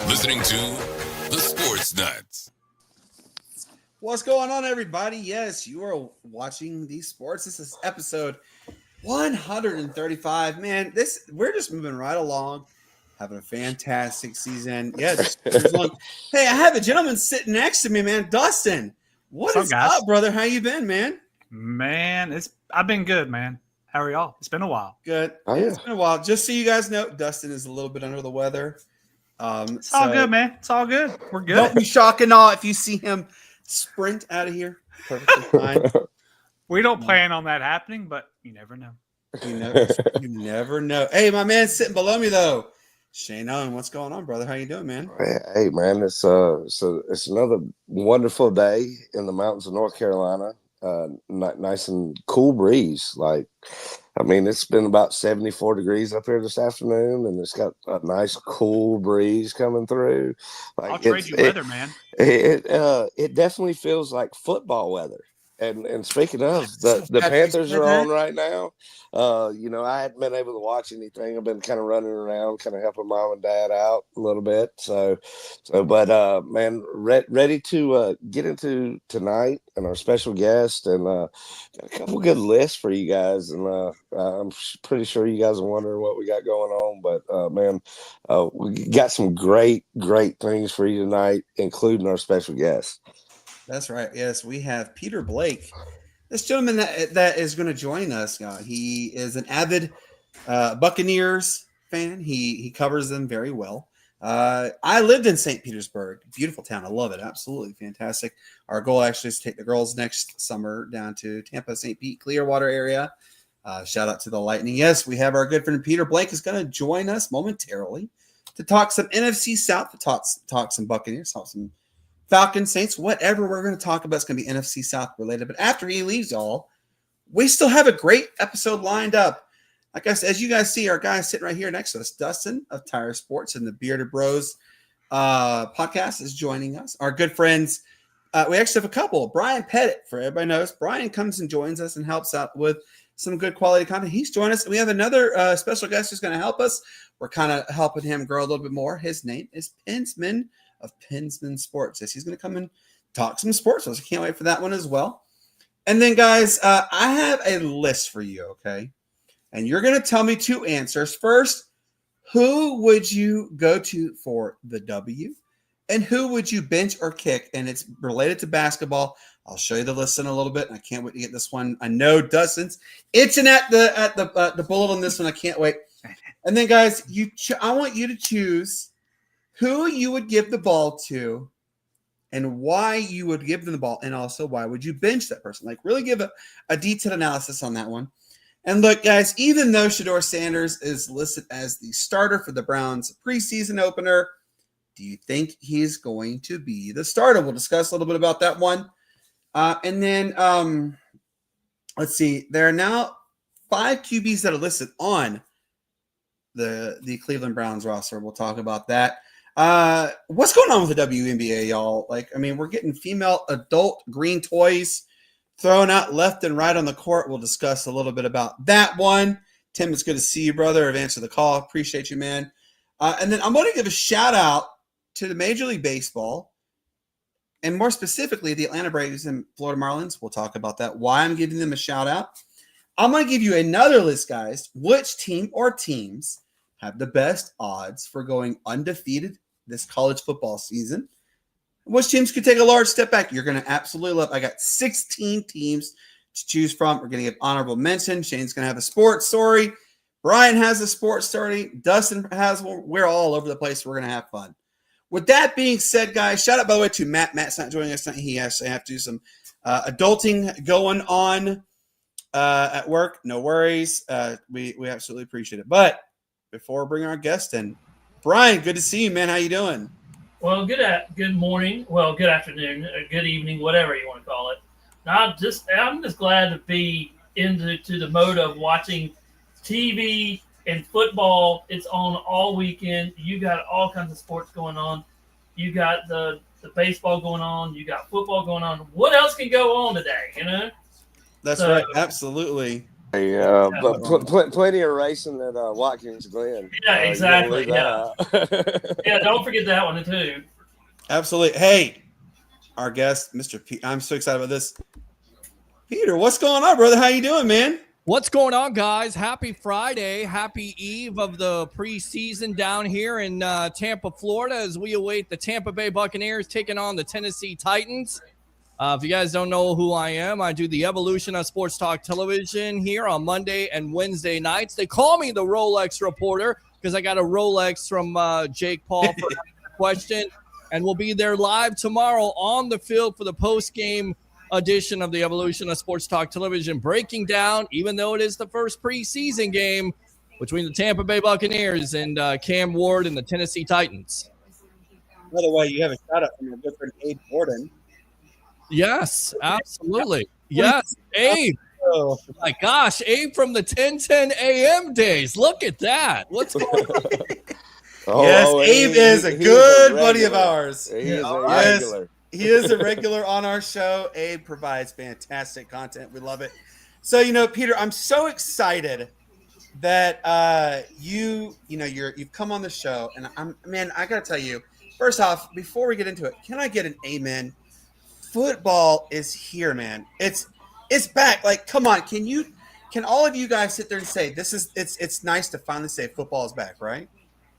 listening to the Sports Nutz. What's going on, everybody? Yes, you are watching the sports. This is episode 135. Man, we're just moving right along, having a fantastic season. Yeah, just long. Hey, I have a gentleman sitting next to me, man. Dustin, what is up, brother? How you been, man? Man, I've been good, man. How are y'all? It's been a while. Good. Oh, yeah. It's been a while. Just so you guys know, Dustin is a little bit under the weather. It's all good, man. It's all good. We're good. Don't be shocked and awe if you see him sprint out of here. Perfectly fine. We don't plan on that happening, but you never know. You never know. Hey, my man sitting below me though, Shane Owen. What's going on, brother? How you doing, man? Hey, man, it's another wonderful day in the mountains of North Carolina. Nice and cool breeze. It's been about 74 degrees up here this afternoon, and it's got a nice cool breeze coming through. I'll trade you weather, man. It definitely feels like football weather. And speaking of, the Panthers are on right now. I hadn't been able to watch anything. I've been kind of running around, kind of helping mom and dad out a little bit. Man, ready to get into tonight and our special guest, and got a couple good lists for you guys. And I'm pretty sure you guys are wondering what we got going on. But we got some great things for you tonight, including our special guest. That's right. Yes, we have Peter Blake. This gentleman that is going to join us. He is an avid Buccaneers fan. He covers them very well. I lived in St. Petersburg. Beautiful town. I love it. Absolutely fantastic. Our goal actually is to take the girls next summer down to Tampa, St. Pete, Clearwater area. Shout out to the Lightning. Yes, we have our good friend Peter Blake is going to join us momentarily to talk some NFC South, to talk some Buccaneers, talk some Falcons, Saints, whatever we're going to talk about is going to be NFC South related. But after he leaves y'all, we still have a great episode lined up. Like I said, as you guys see, our guy sitting right here next to us, Dustin of Tire Sports and the Bearded Bros podcast is joining us. Our good friends, we actually have a couple. Brian Pettit, for everybody knows, Brian comes and joins us and helps out with some good quality content. He's joined us. And we have another special guest who's going to help us. We're kind of helping him grow a little bit more. His name is Pinsman of Pinsman Sports. Yes, he's going to come and talk some sports with us. I can't wait for that one as well. And then, guys, I have a list for you, okay? And you're going to tell me two answers. First, who would you go to for the W? And who would you bench or kick? And it's related to basketball. I'll show you the list in a little bit, and I can't wait to get this one. I know Dustin's itching at the bullet on this one. I can't wait. And then, guys, I want you to choose who you would give the ball to and why you would give them the ball, and also why would you bench that person. Like, really give a detailed analysis on that one. And look, guys, even though Shedeur Sanders is listed as the starter for the Browns preseason opener, do you think he's going to be the starter? We'll discuss a little bit about that one. And then let's see. There are now 5 QBs that are listed on the Cleveland Browns roster. We'll talk about that. What's going on with the WNBA, y'all? We're getting female adult green toys thrown out left and right on the court. We'll discuss a little bit about that one. Tim, it's good to see you, brother. I've answered the call. Appreciate you, man. And then I'm going to give a shout out to the Major League Baseball, and more specifically, the Atlanta Braves and Florida Marlins. We'll talk about that, why I'm giving them a shout out. I'm going to give you another list, guys. Which team or teams have the best odds for going undefeated this college football season? Which teams could take a large step back? You're going to absolutely love. I got 16 teams to choose from. We're going to give honorable mention. Shane's going to have a sports story. Brian has a sports story. Dustin has one. We're all over the place. We're going to have fun. With that being said, guys, shout out, by the way, to Matt. Matt's not joining us tonight. He actually have to do some adulting going on at work. No worries. We absolutely appreciate it. But before we bring our guest in, Brian, good to see you, man. How you doing? Well, good morning. Well, good afternoon, or good evening, whatever you want to call it. I'm just glad to be into the mode of watching TV and football. It's on all weekend. You got all kinds of sports going on. You got the baseball going on. You got football going on. What else can go on today? That's right. Absolutely. Yeah, but plenty of racing at Watkins Glen. Yeah, exactly. Yeah. Yeah, don't forget that one too. Absolutely. Hey, our guest, Mr. P. I'm so excited about this. Peter, what's going on, brother? How you doing, man? What's going on, guys? Happy Friday. Happy eve of the preseason down here in Tampa, Florida, as we await the Tampa Bay Buccaneers taking on the Tennessee Titans. If you guys don't know who I am, I do the Evolution of Sports Talk Television here on Monday and Wednesday nights. They call me the Rolex Reporter because I got a Rolex from Jake Paul for a question. And we'll be there live tomorrow on the field for the post-game edition of the Evolution of Sports Talk Television, breaking down, even though it is the first preseason game, between the Tampa Bay Buccaneers and Cam Ward and the Tennessee Titans. By the way, you have a shout out from your good friend Abe Gordon. Yes, absolutely. Yes, Abe. Oh. My gosh, Abe from the 10:10 a.m. days. Look at that. What's going on? Yes, Abe is a good buddy of ours. He is a Yes. regular. He is a regular on our show. Abe provides fantastic content. We love it. So, Peter, I'm so excited that you've come on the show, and I gotta tell you, first off, before we get into it, can I get an amen? Football is here, man. It's back. Like, come on, can all of you guys sit there and say it's nice to finally say football is back, right?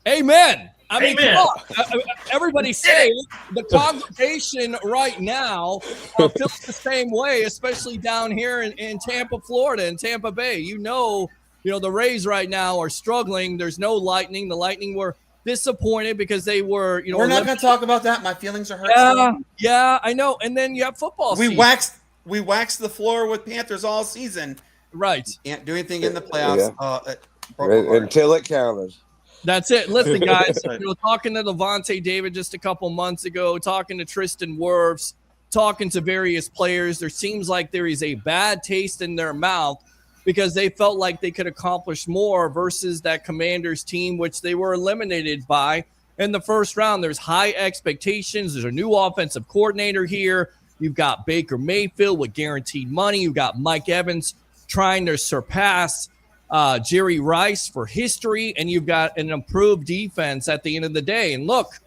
Amen. I mean, Amen. come on. Everybody say it. The congregation right now feels the same way, especially down here in Tampa, Florida, and Tampa Bay. You know, the Rays right now are struggling. There's no Lightning. The Lightning were disappointed because they were, We're not going to talk about that. My feelings are hurt. Yeah, I know. And then you have football. We waxed the floor with Panthers all season. Right. Can't do anything in the playoffs. Until it counted. That's it. Listen, guys, talking to Levante David just a couple months ago, talking to Tristan Wirfs, talking to various players, there seems like there is a bad taste in their mouth because they felt like they could accomplish more versus that Commanders team, which they were eliminated by in the first round. There's high expectations. There's a new offensive coordinator here. You've got Baker Mayfield with guaranteed money. You've got Mike Evans trying to surpass Jerry Rice for history, and you've got an improved defense at the end of the day. And look,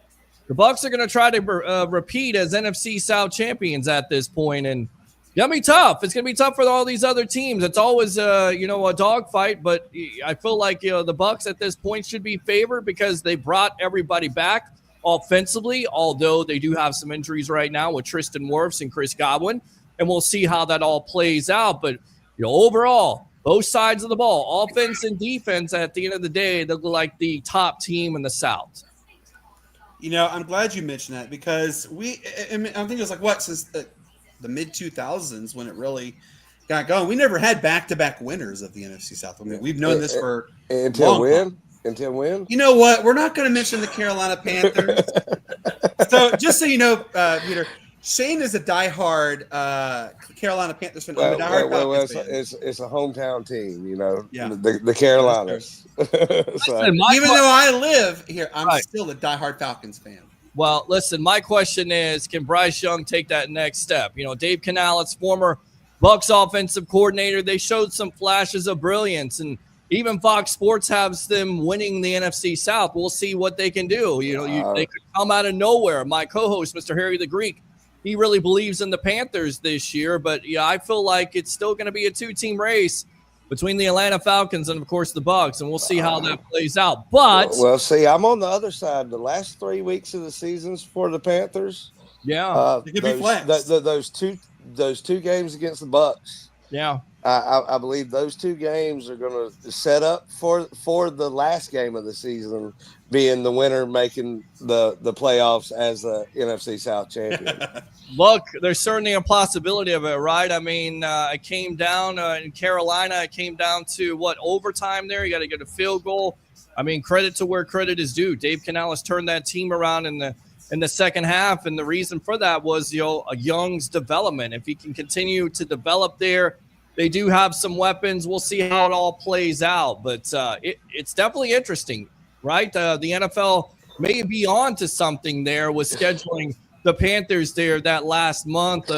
the Bucs are going to try to repeat as NFC South champions at this point, and it's going to be tough. It's going to be tough for all these other teams. It's always a dogfight, but I feel like the Bucs at this point should be favored because they brought everybody back offensively, although they do have some injuries right now with Tristan Wirfs and Chris Godwin, and we'll see how that all plays out. But overall, both sides of the ball, offense and defense, at the end of the day, they look like the top team in the South. I'm glad you mentioned that because I think it was since the mid-2000s when it really got going. We never had back-to-back winners of the NFC South. I mean, we've known this for until when? Until when? You know what? We're not going to mention the Carolina Panthers. So just so you know, Peter, Shane is a diehard Carolina Panthers fan. I'm a diehard Falcons fan. It's a hometown team, Yeah. the Carolinas. Even though I live here, I'm still a diehard Falcons fan. Well, listen, my question is, can Bryce Young take that next step? Dave Canales, former Bucs offensive coordinator, they showed some flashes of brilliance, and even Fox Sports has them winning the NFC South. We'll see what they can do. They could come out of nowhere. My co-host, Mr. Harry the Greek, he really believes in the Panthers this year, but I feel like it's still going to be a two-team race between the Atlanta Falcons and, of course, the Bucs, and we'll see how that plays out. But see, I'm on the other side. The last 3 weeks of the seasons for the Panthers, it could be flexed. Those two games against the Bucs. Yeah, I believe those two games are going to set up for the last game of the season being the winner making the playoffs as the NFC South champion. Look, there's certainly a possibility of it, right? I mean, it came down in Carolina. It came down to overtime there. You got to get a field goal. I mean, credit to where credit is due. Dave Canales turned that team around in the second half, and the reason for that was Young's development. If he can continue to develop there, they do have some weapons. We'll see how it all plays out, but it's definitely interesting, right? The NFL may be on to something there with scheduling the Panthers there that last month.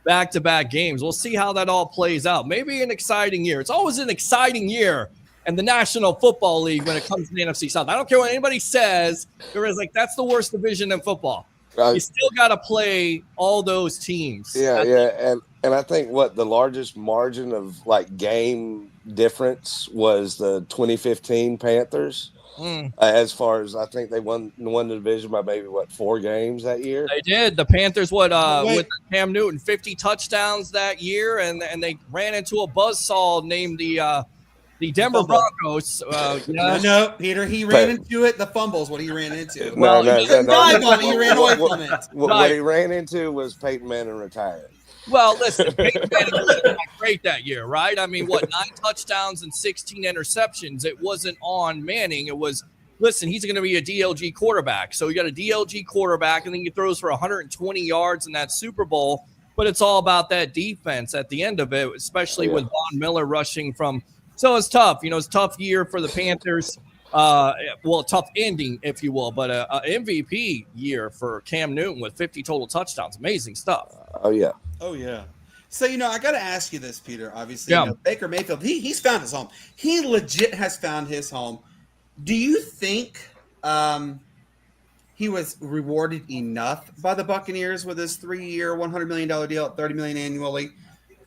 back-to-back games. We'll see how that all plays out. Maybe an exciting year. It's always an exciting year in the National Football League when it comes to the NFC South. I don't care what anybody says. That's the worst division in football. You still got to play all those teams. Yeah. And I think the largest margin of like game difference was the 2015 Panthers. As far as I think they won the division by maybe 4 games that year. They did. The Panthers with Cam Newton 50 touchdowns that year, and they ran into a buzzsaw named the Denver Broncos. No, Peter, he ran into it. The fumble's what he ran into. No. He ran away from it. What he ran into was Peyton Manning retired. Well, listen, Peyton Manning was great that year, right? I mean, 9 touchdowns and 16 interceptions. It wasn't on Manning. It was, listen, he's going to be a DLG quarterback. So you got a DLG quarterback, and then he throws for 120 yards in that Super Bowl. But it's all about that defense at the end of it, especially with Von Miller rushing from. So it's tough. It's a tough year for the Panthers. Tough ending, if you will, but a MVP year for Cam Newton with 50 total touchdowns. Amazing stuff. Oh, yeah. So, I got to ask you this, Peter. Obviously, Baker Mayfield, he's found his home. He legit has found his home. Do you think he was rewarded enough by the Buccaneers with his 3-year, $100 million deal at $30 million annually?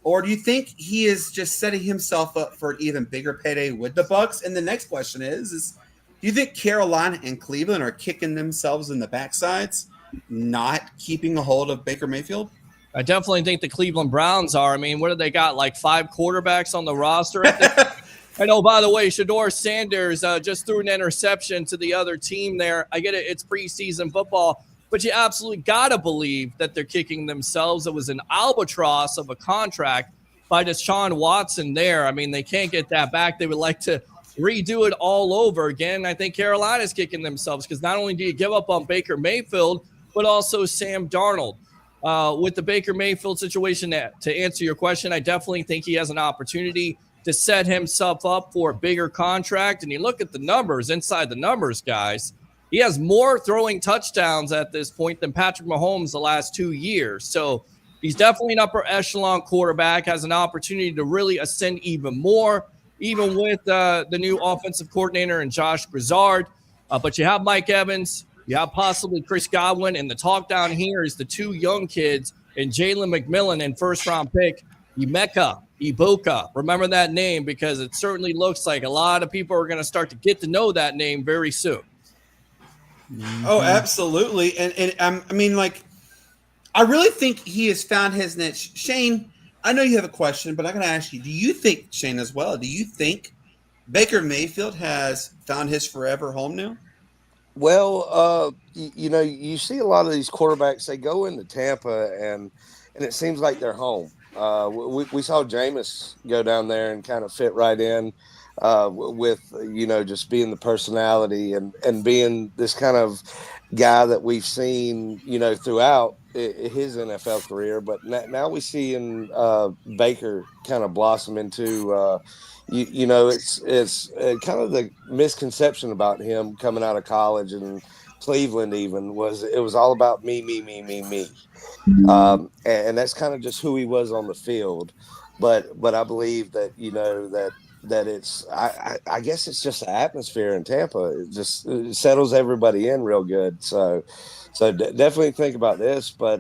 Or do you think he is just setting himself up for an even bigger payday with the Bucs? And the next question is do you think Carolina and Cleveland are kicking themselves in the backsides, not keeping a hold of Baker Mayfield? I definitely think the Cleveland Browns are. I mean, what do they got, like 5 quarterbacks on the roster? I know, by the way, Shedeur Sanders just threw an interception to the other team there. I get it. It's preseason football. But you absolutely got to believe that they're kicking themselves. It was an albatross of a contract by Deshaun Watson there. I mean, they can't get that back. They would like to redo it all over again. I think Carolina's kicking themselves because not only do you give up on Baker Mayfield, but also Sam Darnold. With the Baker Mayfield situation, to answer your question, I definitely think he has an opportunity to set himself up for a bigger contract. And you look at the numbers, inside the numbers, guys, he has more throwing touchdowns at this point than Patrick Mahomes the last 2 years. So he's definitely an upper echelon quarterback, has an opportunity to really ascend even more, even with the new offensive coordinator and Josh Broussard. But you have Mike Evans, you have possibly Chris Godwin, and the talk down here is the 2 young kids and Jalen McMillan and first-round pick Emeka Iboka. Remember that name because it certainly looks like a lot of people are going to start to get to know that name very soon. Oh, absolutely. And I mean, I really think he has found his niche. Shane, I know you have a question, but I'm going to ask you, do you think, Shane, as well, do you think Baker Mayfield has found his forever home now? Well, you see a lot of these quarterbacks, they go into Tampa and it seems like they're home. We saw Jameis go down there and kind of fit right in. With just being the personality and being this kind of guy that we've seen throughout his NFL career, but now we see Baker kind of blossom into it's kind of the misconception about him coming out of college and Cleveland even was it was all about me, and that's kind of just who he was on the field, but I believe that that it's I guess it's just the atmosphere in Tampa. It settles everybody in real good. So definitely think about this. But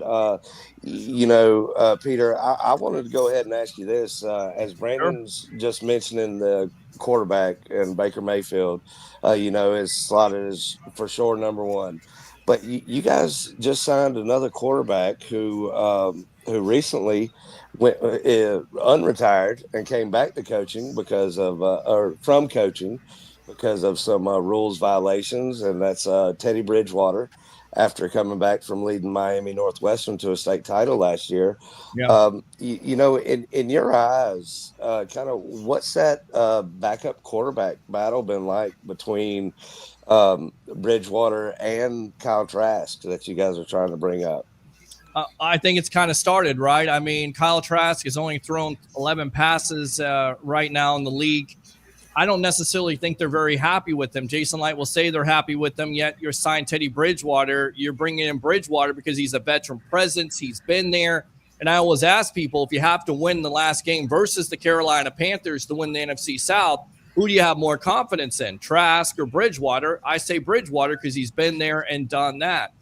Peter, I wanted to go ahead and ask you this. As Brandon's just mentioning the quarterback and Baker Mayfield, is slotted as for sure number 1. But you guys just signed another quarterback who recently went unretired and came back to coaching because of from coaching because of some rules violations, and that's Teddy Bridgewater after coming back from leading Miami Northwestern to a state title last year. Yeah. In your eyes, kind of what's that backup quarterback battle been like between Bridgewater and Kyle Trask that you guys are trying to bring up? I think it's kind of started, right? I mean, Kyle Trask has only thrown 11 passes right now in the league. I don't necessarily think they're very happy with him. Jason Light will say they're happy with him, yet you're signed Teddy Bridgewater. You're bringing in Bridgewater because he's a veteran presence. He's been there. And I always ask people, if you have to win the last game versus the Carolina Panthers to win the NFC South, who do you have more confidence in, Trask or Bridgewater? I say Bridgewater because he's been there and done that.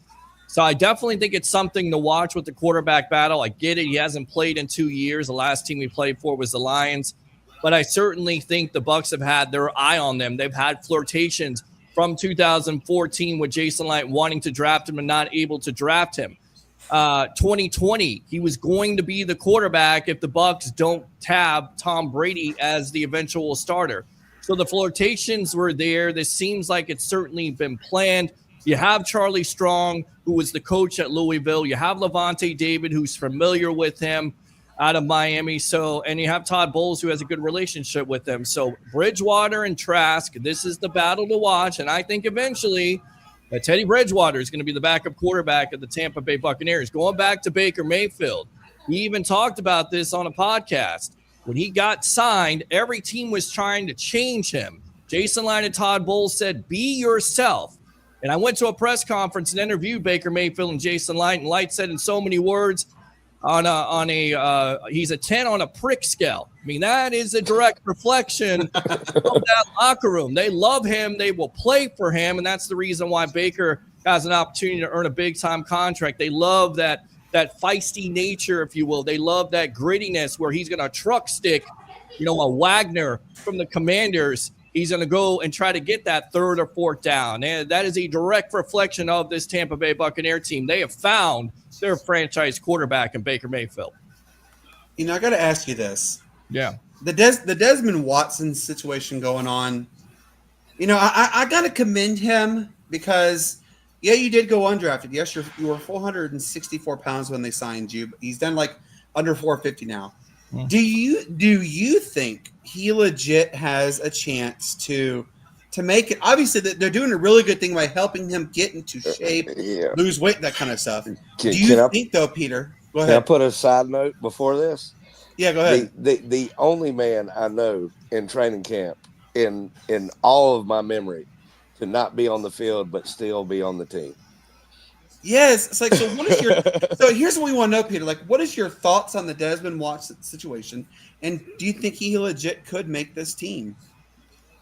So I definitely think it's something to watch with the quarterback battle. I get it. He hasn't played in 2 years. The last team he played for was the Lions. But I certainly think the Bucs have had their eye on them. They've had flirtations from 2014 with Jason Light wanting to draft him and not able to draft him. 2020, he was going to be the quarterback if the Bucs don't tab Tom Brady as the eventual starter. So the flirtations were there. This seems like it's certainly been planned. You have Charlie Strong, who was the coach at Louisville. You have Levante David, who's familiar with him out of Miami. So, and you have Todd Bowles, who has a good relationship with them. So Bridgewater and Trask, this is the battle to watch. And I think eventually Teddy Bridgewater is going to be the backup quarterback of the Tampa Bay Buccaneers. Going back to Baker Mayfield, we even talked about this on a podcast. When he got signed, every team was trying to change him. Jason Light and Todd Bowles said, be yourself. And I went to a press conference and interviewed Baker Mayfield and Jason Light, and Light said in so many words, he's a 10 on a prick scale. I mean, that is a direct reflection of that locker room. They love him. They will play for him. And that's the reason why Baker has an opportunity to earn a big time contract. They love that feisty nature, if you will. They love that grittiness where he's going to truck stick, a Wagner from the Commanders. He's going to go and try to get that third or fourth down. And that is a direct reflection of this Tampa Bay Buccaneer team. They have found their franchise quarterback in Baker Mayfield. I got to ask you this. Yeah. The Desmond Watson situation going on, I got to commend him because, yeah, you did go undrafted. Yes, you were 464 pounds when they signed you, but he's done like under 450 now. Do you think he legit has a chance to make it? Obviously, they're doing a really good thing by helping him get into shape, lose weight, that kind of stuff. Do you think, though, Peter? Go ahead. Can I put a side note before this? Yeah, go ahead. The only man I know in training camp in all of my memory to not be on the field but still be on the team. Yes, it's like, so what is your so here's what we want to know, Peter. Like, what is your thoughts on the Desmond Watson situation? And do you think he legit could make this team?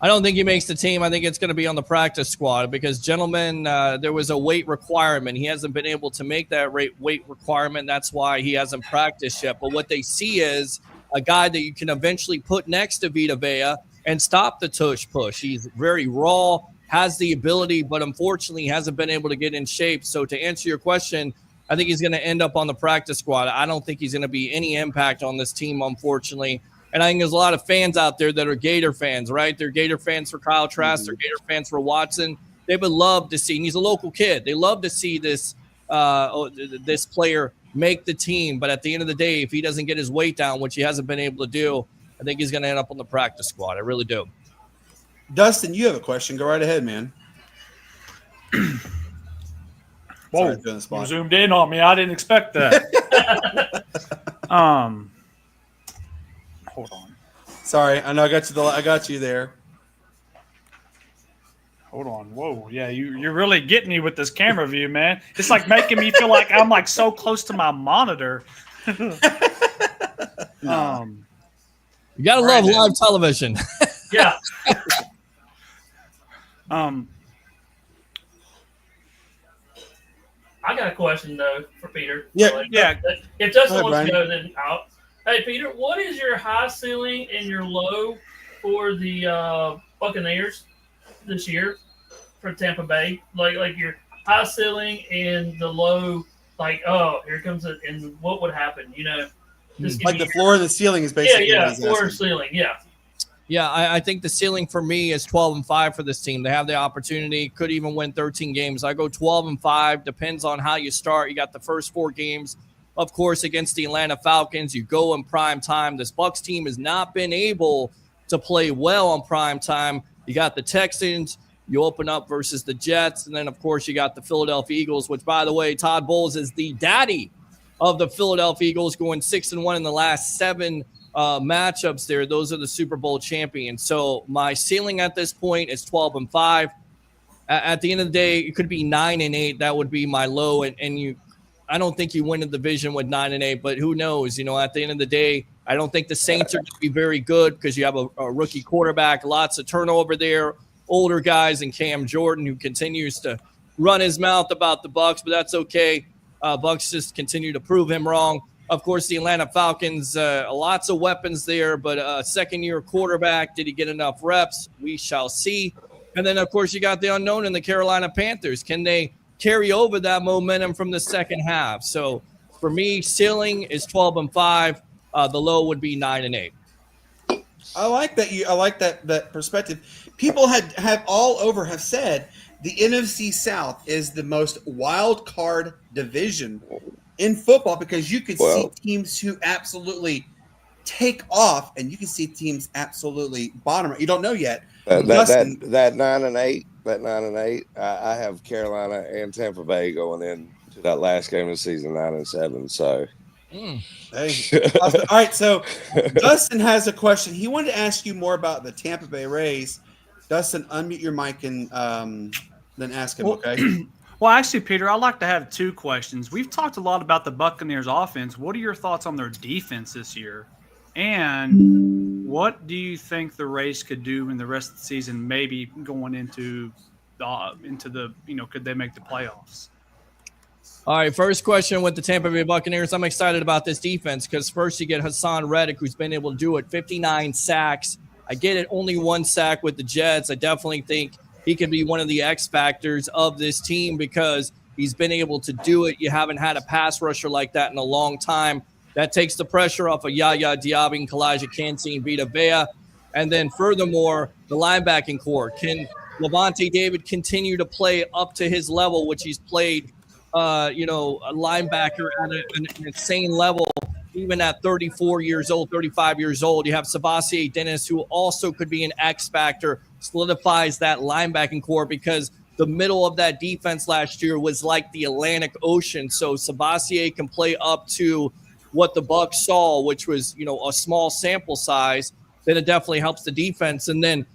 I don't think he makes the team. I think it's going to be on the practice squad because, gentlemen, there was a weight requirement. He hasn't been able to make that weight requirement. That's why he hasn't practiced yet. But what they see is a guy that you can eventually put next to Vita Vea and stop the tush push. He's very raw, has the ability, but unfortunately hasn't been able to get in shape. So to answer your question, I think he's going to end up on the practice squad. I don't think he's going to be any impact on this team, unfortunately. And I think there's a lot of fans out there that are Gator fans, right? They're Gator fans for Kyle Trask. They're Gator fans for Watson. They would love to see, and he's a local kid. They love to see this player make the team. But at the end of the day, if he doesn't get his weight down, which he hasn't been able to do, I think he's going to end up on the practice squad. I really do. Dustin, you have a question. Go right ahead, man. Whoa, you zoomed in on me. I didn't expect that. Hold on. Sorry, I know I got you there. Hold on. Whoa, yeah, you're really getting me with this camera view, man. It's like making me feel like I'm like so close to my monitor. You gotta love live television. Yeah. I got a question though for Peter. Yeah. If Justin ahead, wants to Brian. go, then out. Hey, Peter, what is your high ceiling and your low for the Buccaneers this year for Tampa Bay? Like your high ceiling and the low, like, oh, here comes it, and what would happen? Just Like the floor and the ceiling is basically what he's floor and asking. ceiling, yeah. Yeah, I think the ceiling for me is 12-5 for this team. They have the opportunity, could even win 13 games. I go 12-5, depends on how you start. You got the first 4 games, of course, against the Atlanta Falcons. You go in prime time. This Bucs team has not been able to play well on prime time. You got the Texans. You open up versus the Jets. And then, of course, you got the Philadelphia Eagles, which, by the way, Todd Bowles is the daddy of the Philadelphia Eagles, going 6-1 in the last 7 matchups there. Those are the Super Bowl champions. So my ceiling at this point is 12-5. At the end of the day, it could be 9-8. That would be my low. And you I don't think you win the division with 9-8, but who knows? At the end of the day, I don't think the Saints are going to be very good because you have a rookie quarterback, lots of turnover there, older guys, and Cam Jordan, who continues to run his mouth about the Bucs, but that's okay. Bucs just continue to prove him wrong. Of course, the Atlanta Falcons, lots of weapons there, but a second-year quarterback, did he get enough reps? We shall see. And then, of course, you got the unknown in the Carolina Panthers. Can they carry over that momentum from the second half? So, for me, ceiling is 12-5. The low would be 9-8. I like that. I like that perspective. People have all over have said the NFC South is the most wild card division in football because you could see teams who absolutely take off, and you can see teams absolutely bottom. You don't know yet. That 9-8. I have Carolina and Tampa Bay going in to that last game of the season, 9-7. So. Hey. All right, so Dustin has a question. He wanted to ask you more about the Tampa Bay Rays. Dustin, unmute your mic and then ask him, okay? Well, actually, Peter, I'd like to have two questions. We've talked a lot about the Buccaneers offense. What are your thoughts on their defense this year? And what do you think the Rays could do in the rest of the season, maybe going into the could they make the playoffs? All right, first question with the Tampa Bay Buccaneers. I'm excited about this defense because first you get Hassan Reddick, who's been able to do it, 59 sacks. I get it, only 1 sack with the Jets. I definitely think he can be one of the X factors of this team because he's been able to do it. You haven't had a pass rusher like that in a long time. That takes the pressure off of Yaya Diaby, Kalijah Kancey, and Vita Vea. And then furthermore, the linebacking core. Can Levante David continue to play up to his level, which he's played a linebacker at an insane level, even at 34 years old, 35 years old. You have Sebastian Dennis, who also could be an X factor, solidifies that linebacking core because the middle of that defense last year was like the Atlantic Ocean. So Sebastian can play up to what the Bucs saw, which was, a small sample size. Then it definitely helps the defense. And then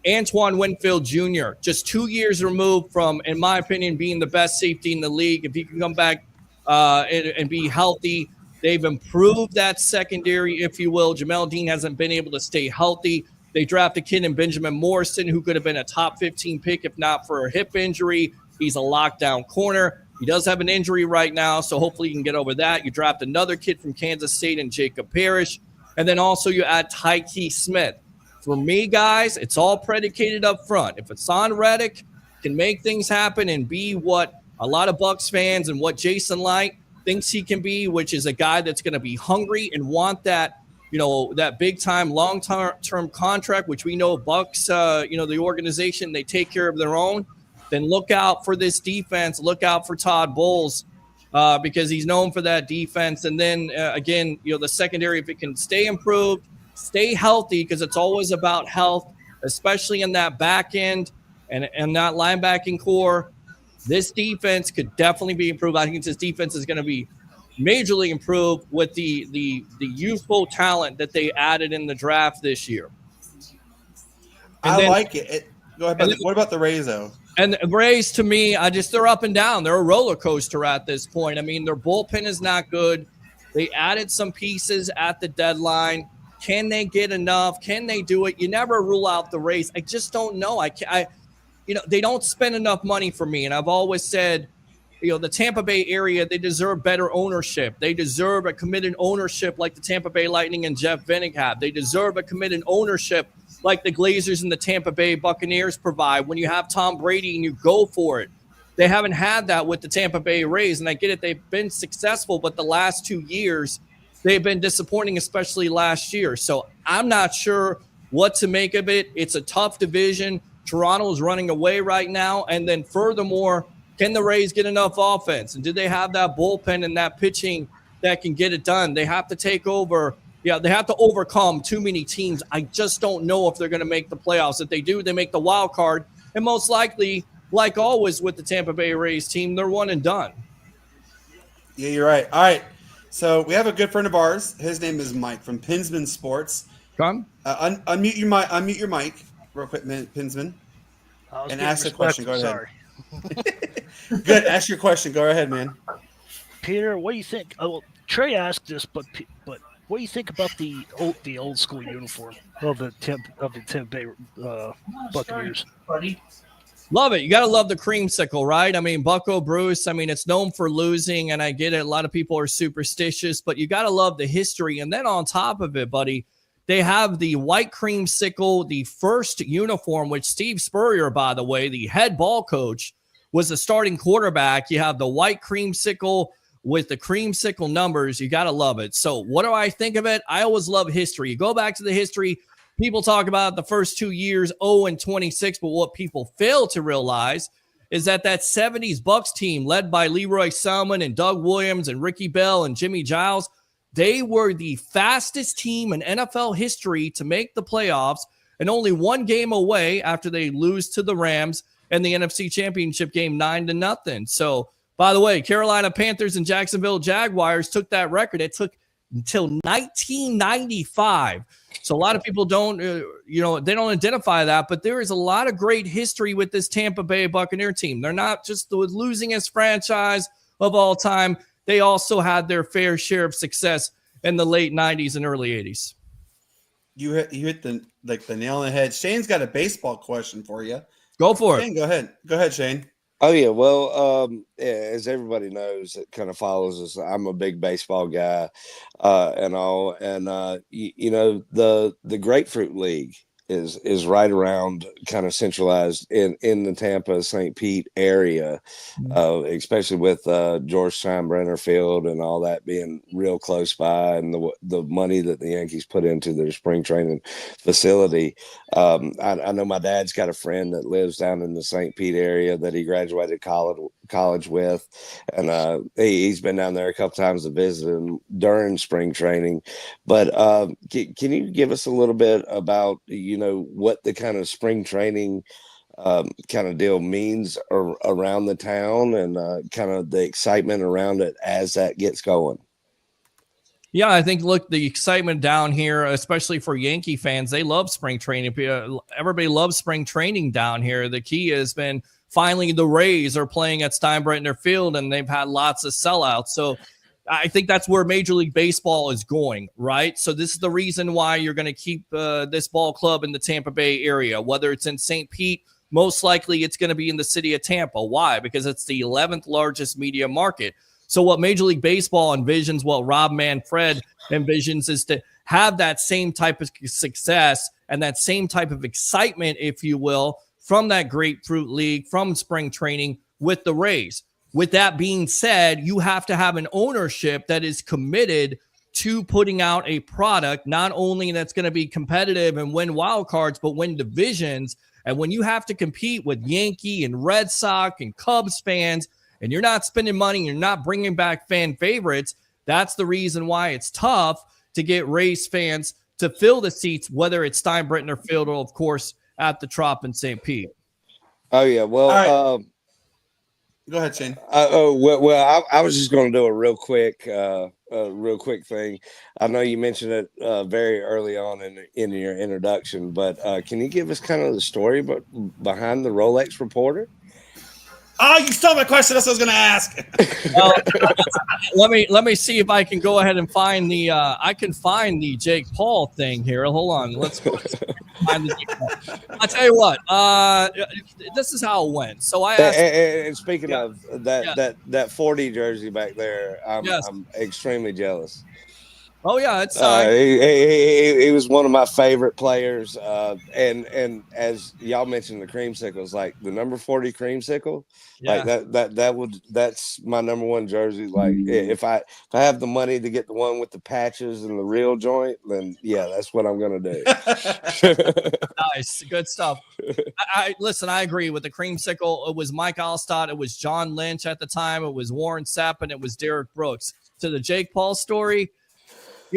Antoine Winfield Jr., just 2 years removed from, in my opinion, being the best safety in the league. If he can come back and be healthy, they've improved that secondary, if you will. Jamel Dean hasn't been able to stay healthy. They drafted a kid in Benjamin Morrison, who could have been a top 15 pick if not for a hip injury. He's a lockdown corner. He does have an injury right now, so hopefully you can get over that. You draft another kid from Kansas State in Jacob Parrish. And then also you add Tyke Smith. For me, guys, it's all predicated up front. If Hassan Reddick can make things happen and be what a lot of Bucs fans and what Jason Light thinks he can be, which is a guy that's going to be hungry and want that, that big-time, long-term contract, which we know Bucs, the organization, they take care of their own, then look out for this defense. Look out for Todd Bowles because he's known for that defense. And then, again, the secondary, if it can stay improved, stay healthy, because it's always about health, especially in that back end and that linebacking core. This defense could definitely be improved. I think this defense is going to be majorly improved with the youthful talent that they added in the draft this year. I like it. Go ahead. What about the Rays, though? And the Rays, to me, they're up and down. They're a roller coaster at this point. I mean, their bullpen is not good. They added some pieces at the deadline. Can they get enough? Can they do it? You never rule out the Rays. I just don't know. They don't spend enough money for me. And I've always said, the Tampa Bay area, they deserve better ownership. They deserve a committed ownership like the Tampa Bay Lightning and Jeff Vinik have. They deserve a committed ownership like the Glazers and the Tampa Bay Buccaneers provide. When you have Tom Brady and you go for it, they haven't had that with the Tampa Bay Rays. And I get it, they've been successful, but the last 2 years, they've been disappointing, especially last year. So I'm not sure what to make of it. It's a tough division. Toronto is running away right now. And then furthermore, can the Rays get enough offense? And do they have that bullpen and that pitching that can get it done? They have to take over. Yeah, they have to overcome too many teams. I just don't know if they're going to make the playoffs. If they do, they make the wild card. And most likely, like always with the Tampa Bay Rays team, they're one and done. Yeah, you're right. All right. So we have a good friend of ours. His name is Mike from Pinsman Sports. Come. Unmute your mic real quick, Pinsman, and ask a question. Go ahead. Sorry. Good. Ask your question. Go ahead, man. Peter, what do you think? Oh, well, Trey asked this, but what do you think about the old school uniform of the Tampa Bay Buccaneers? Buddy. Love it. You got to love the creamsicle, right? I mean, Bucko Bruce, I mean, it's known for losing, and I get it. A lot of people are superstitious, but you got to love the history. And then on top of it, buddy, they have the white creamsicle, the first uniform, which Steve Spurrier, by the way, the head ball coach, was the starting quarterback. You have the white creamsicle with the creamsicle numbers. You got to love it. So what do I think of it? I always love history. You go back to the history. People talk about the first 2 years, 0-26, but what people fail to realize is that 70s Bucs team led by Leroy Selman and Doug Williams and Ricky Bell and Jimmy Giles, they were the fastest team in NFL history to make the playoffs and only one game away after they lose to the Rams in the NFC Championship game 9-0. So, by the way, Carolina Panthers and Jacksonville Jaguars took that record. It took until 1995. So a lot of people don't, they don't identify that, but there is a lot of great history with this Tampa Bay Buccaneer team. They're not just the losingest franchise of all time. They also had their fair share of success in the late 90s and early 80s. You hit the nail on the head. Shane's got a baseball question for you. Go for Shane, go ahead. Go ahead, Shane. Oh yeah, well, as everybody knows, it kind of follows us. I'm a big baseball guy, and all, and the Grapefruit League is right around, kind of centralized in the Tampa St. Pete area, especially with George Steinbrenner Field and all that being real close by, and the money that the Yankees put into their spring training facility. I know my dad's got a friend that lives down in the St. Pete area that he graduated college with, and he's been down there a couple times to visit him during spring training. But can you give us a little bit about what the kind of spring training kind of deal means around the town, and kind of the excitement around it as that gets going? Yeah, I think, look, the excitement down here, especially for Yankee fans, they love spring training. Everybody loves spring training down here. The key has been finally the Rays are playing at Steinbrenner Field, and they've had lots of sellouts. So I think that's where Major League Baseball is going, right? So this is the reason why you're going to keep this ball club in the Tampa Bay area, whether it's in St. Pete. Most likely it's going to be in the city of Tampa. Why? Because it's the 11th largest media market. So what Major League Baseball envisions, what Rob Manfred envisions, is to have that same type of success and that same type of excitement, if you will, from that Grapefruit League, from spring training with the Rays. With that being said, you have to have an ownership that is committed to putting out a product, not only that's going to be competitive and win wild cards, but win divisions. And when you have to compete with Yankee and Red Sox and Cubs fans, and you're not spending money, you're not bringing back fan favorites, that's the reason why it's tough to get Rays fans to fill the seats, whether it's Steinbrenner Field or, of course, at the Trop in St. Pete. Oh, yeah. Well, go ahead, Shane. I was just going to do a real quick thing. I know you mentioned it very early on in your introduction, but can you give us kind of the story behind the Rolex reporter? Oh, you stole my question. That's what I was going to ask. Let me see if I can go ahead and find the Jake Paul thing here. Hold on. Let's go. I'll tell you what. This is how it went. So I asked. And speaking of that 40 jersey back there, I'm extremely jealous. Oh yeah, it's he was one of my favorite players, and as y'all mentioned, the creamsicles, like the number 40 creamsicle, like that's my number one jersey. Like if I have the money to get the one with the patches and the real joint, then yeah, that's what I'm gonna do. Nice, good stuff. I listen. I agree with the creamsicle. It was Mike Alstott. It was John Lynch at the time. It was Warren Sapp, and it was Derek Brooks. To the Jake Paul story.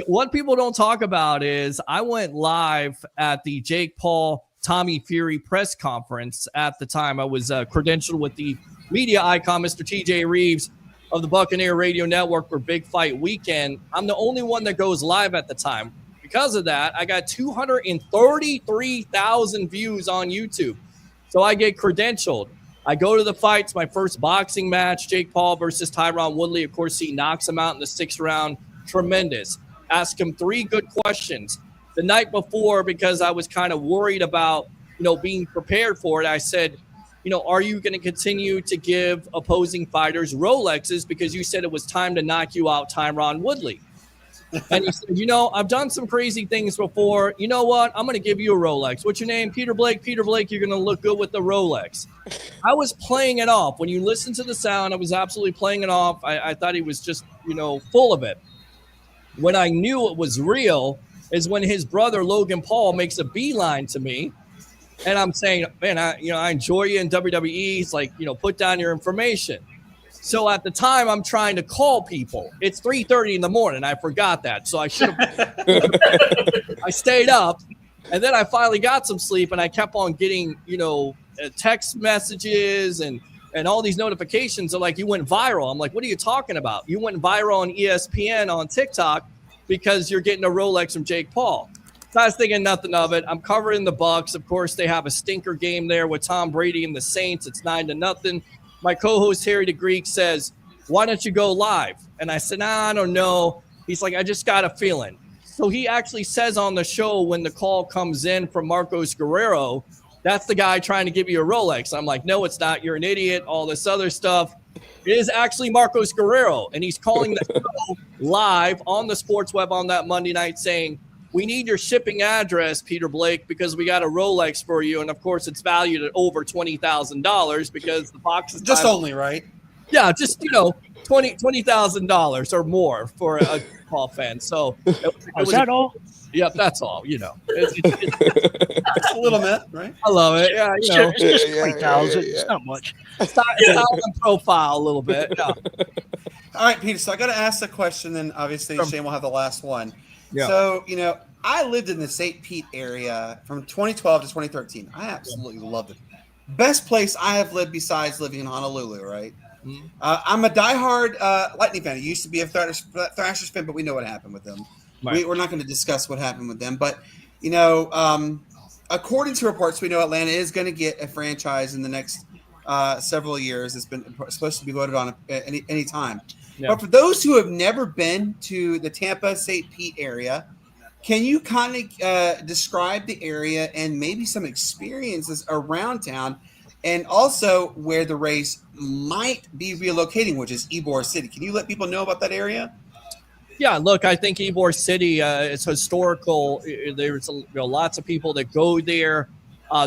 What people don't talk about is I went live at the Jake Paul, Tommy Fury press conference at the time. I was credentialed with the media icon, Mr. TJ Reeves of the Buccaneer Radio Network for Big Fight Weekend. I'm the only one that goes live at the time. Because of that, I got 233,000 views on YouTube. So I get credentialed. I go to the fights, my first boxing match, Jake Paul versus Tyron Woodley. Of course, he knocks him out in the 6th round. Tremendous. Ask him 3 good questions. The night before, because I was kind of worried about, being prepared for it, I said, are you going to continue to give opposing fighters Rolexes because you said it was time to knock you out, Tyron Woodley? And he said, I've done some crazy things before. You know what? I'm going to give you a Rolex. What's your name? Peter Blake. Peter Blake, you're going to look good with the Rolex. I was playing it off. When you listen to the sound, I was absolutely playing it off. I thought he was just, full of it. When I knew it was real is when his brother, Logan Paul, makes a beeline to me. And I'm saying, man, I enjoy you in WWE. He's like, put down your information. So at the time, I'm trying to call people. It's 3:30 in the morning. I forgot that. So I should have I stayed up. And then I finally got some sleep, and I kept on getting, text messages and all these notifications are like, you went viral. I'm like, what are you talking about? You went viral on ESPN on TikTok because you're getting a Rolex from Jake Paul. So I was thinking nothing of it. I'm covering the Bucs. Of course, they have a stinker game there with Tom Brady and the Saints. It's 9-0. My co-host, Harry the Greek, says, why don't you go live? And I said, I don't know. He's like, I just got a feeling. So he actually says on the show when the call comes in from Marcos Guerrero, that's the guy trying to give you a Rolex. I'm like, no, it's not. You're an idiot. All this other stuff. It is actually Marcos Guerrero. And he's calling the show live on the sports web on that Monday night saying, we need your shipping address, Peter Blake, because we got a Rolex for you. And, of course, it's valued at over $20,000 because the box is just only, right? Yeah, just, $20,000 or more for a Paul fan. So is that all? Yep, that's all. It's a little bit, right? I love it. Yeah, it's just 20,000. It's not much. It's on profile a little bit. Yeah. All right, Peter. So I got to ask the question, then obviously Shane will have the last one. Yeah. So I lived in the St. Pete area from 2012 to 2013. I absolutely loved it. Best place I have lived besides living in Honolulu, right? Mm-hmm. I'm a diehard Lightning fan. I used to be a Thrashers fan, but we know what happened with them. Right. We're not going to discuss what happened with them. But, according to reports, we know Atlanta is going to get a franchise in the next several years. It's been supposed to be voted on any time. Yeah. But for those who have never been to the Tampa St. Pete area, can you kind of describe the area and maybe some experiences around town and also where the race might be relocating, which is Ybor City? Can you let people know about that area? Yeah, look, I think Ybor City is historical. There's lots of people that go there.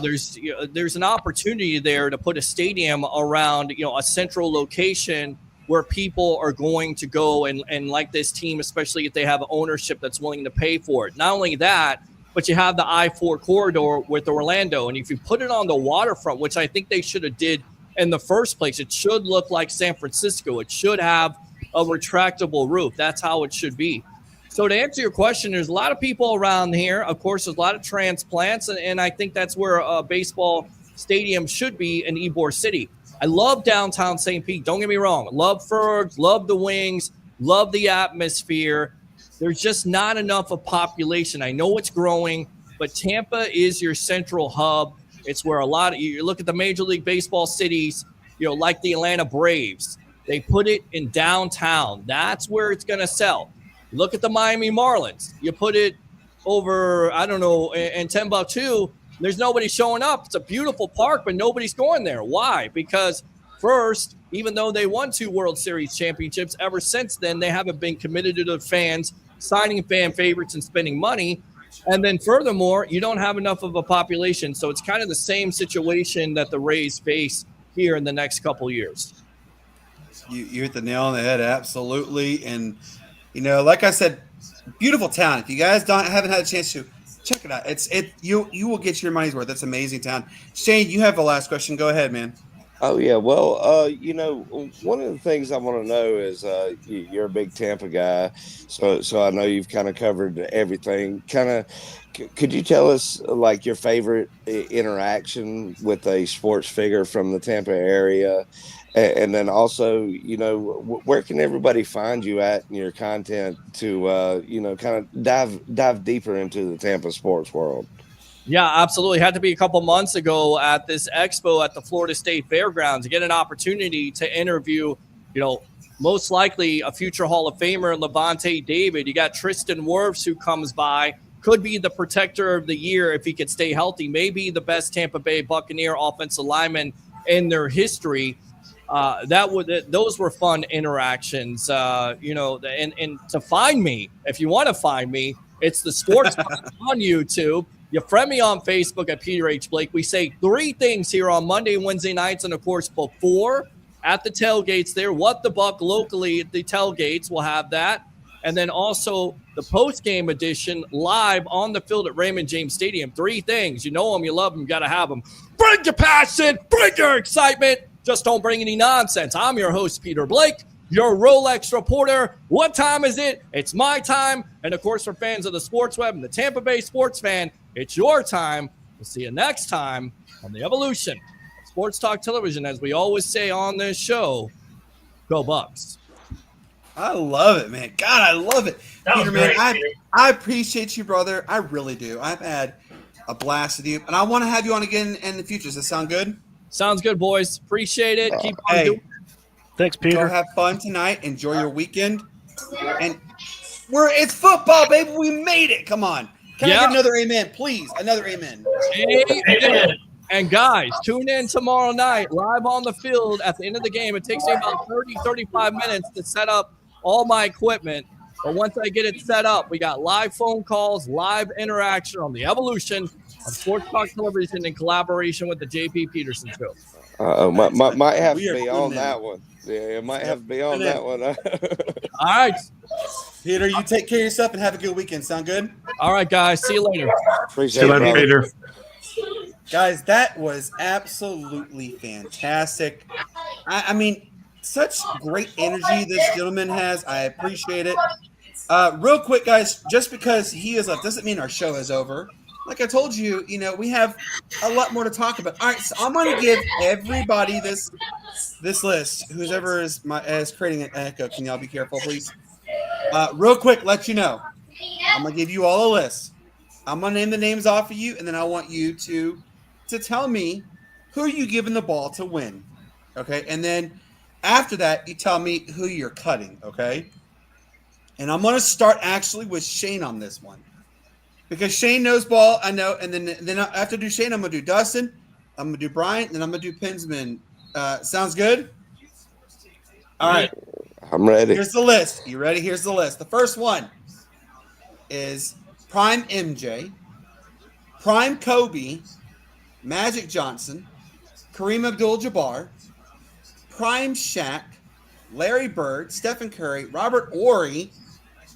There's an opportunity there to put a stadium around a central location where people are going to go and like this team, especially if they have ownership that's willing to pay for it. Not only that, but you have the I-4 corridor with Orlando. And if you put it on the waterfront, which I think they should have did in the first place, it should look like San Francisco. It should have a retractable roof. That's how it should be. So to answer your question, there's a lot of people around here. Of course, there's a lot of transplants, and I think that's where a baseball stadium should be in Ybor City. I love downtown St. Pete. Don't get me wrong. Love Fergs, love the Wings, love the atmosphere. There's just not enough of population. I know it's growing, but Tampa is your central hub. It's where you look at the Major League Baseball cities, like the Atlanta Braves. They put it in downtown. That's where it's going to sell. Look at the Miami Marlins. You put it over, in Timbuktu. There's nobody showing up. It's a beautiful park, but nobody's going there. Why? Because first, even though they won 2 World Series championships, ever since then, they haven't been committed to the fans, signing fan favorites and spending money. And then furthermore, you don't have enough of a population. So it's kind of the same situation that the Rays face here in the next couple of years. You hit the nail on the head. Absolutely. And, like I said, beautiful town. If you guys haven't had a chance to, check it out. You will get your money's worth. That's an amazing town. Shane, you have the last question. Go ahead, man. Oh yeah. Well, one of the things I want to know is you're a big Tampa guy, so I know you've kind of covered everything. Could you tell us like your favorite interaction with a sports figure from the Tampa area? And then also, where can everybody find you at in your content to, kind of dive deeper into the Tampa sports world? Yeah, absolutely. Had to be a couple months ago at this expo at the Florida State Fairgrounds to get an opportunity to interview, most likely a future Hall of Famer, Levante David. You got Tristan Wirfs who comes by, could be the protector of the year if he could stay healthy, maybe the best Tampa Bay Buccaneer offensive lineman in their history. Those were fun interactions, and to find me, if you want to find me, it's the Sports on YouTube. You friend me on Facebook at Peter H. Blake. We say 3 things here on Monday and Wednesday nights, and of course before at the tailgates there. What the Buck locally at the tailgates, we'll have that. And then also the post-game edition live on the field at Raymond James Stadium. 3 things. You know them, you love them, you got to have them. Bring your passion, bring your excitement. Just don't bring any nonsense. I'm your host, Peter Blake, your Rolex reporter. What time is it? It's my time. And of course, for fans of the Sports Web and the Tampa Bay Sports Fan, it's your time. We'll see you next time on the evolution of Sports Talk Television. As we always say on this show, go Bucks. I love it, man. God, I love it. Peter, man, I appreciate you, brother. I really do. I've had a blast with you, and I want to have you on again in the future. Does that sound good? Sounds good, boys. Appreciate it. Keep on doing it. Thanks, Peter. Go have fun tonight. Enjoy your weekend. And it's football, baby. We made it. Come on. Can I get another amen, please? Another amen. Amen. And guys, tune in tomorrow night live on the field at the end of the game. It takes me about 30, 35 minutes to set up all my equipment. But once I get it set up, we got live phone calls, live interaction on the evolution of Sports Talk Television in collaboration with the JP Peterson Show. Might have to be on that one. Yeah, it might have to be on that one. All right. Peter, you take care of yourself and have a good weekend. Sound good? All right, guys. See you later. Appreciate it, Peter. Guys, that was absolutely fantastic. I mean, such great energy this gentleman has. I appreciate it. Real quick, guys, just because he is up doesn't mean our show is over. Like I told you, we have a lot more to talk about. All right, so I'm going to give everybody this list. Whoever is creating an echo, can y'all be careful, please? Real quick, let you know. I'm going to give you all a list. I'm going to name the names off of you, and then I want you to tell me who you giving the ball to win. Okay? And then after that, you tell me who you're cutting. Okay? And I'm going to start actually with Shane on this one. Because Shane knows ball, I know. And then after I do Shane, I'm going to do Dustin. I'm going to do Brian, and then I'm going to do Pinsman. Sounds good? All right. I'm ready. Here's the list. You ready? Here's the list. The first one is Prime MJ, Prime Kobe, Magic Johnson, Kareem Abdul-Jabbar, Prime Shaq, Larry Bird, Stephen Curry, Robert Horry,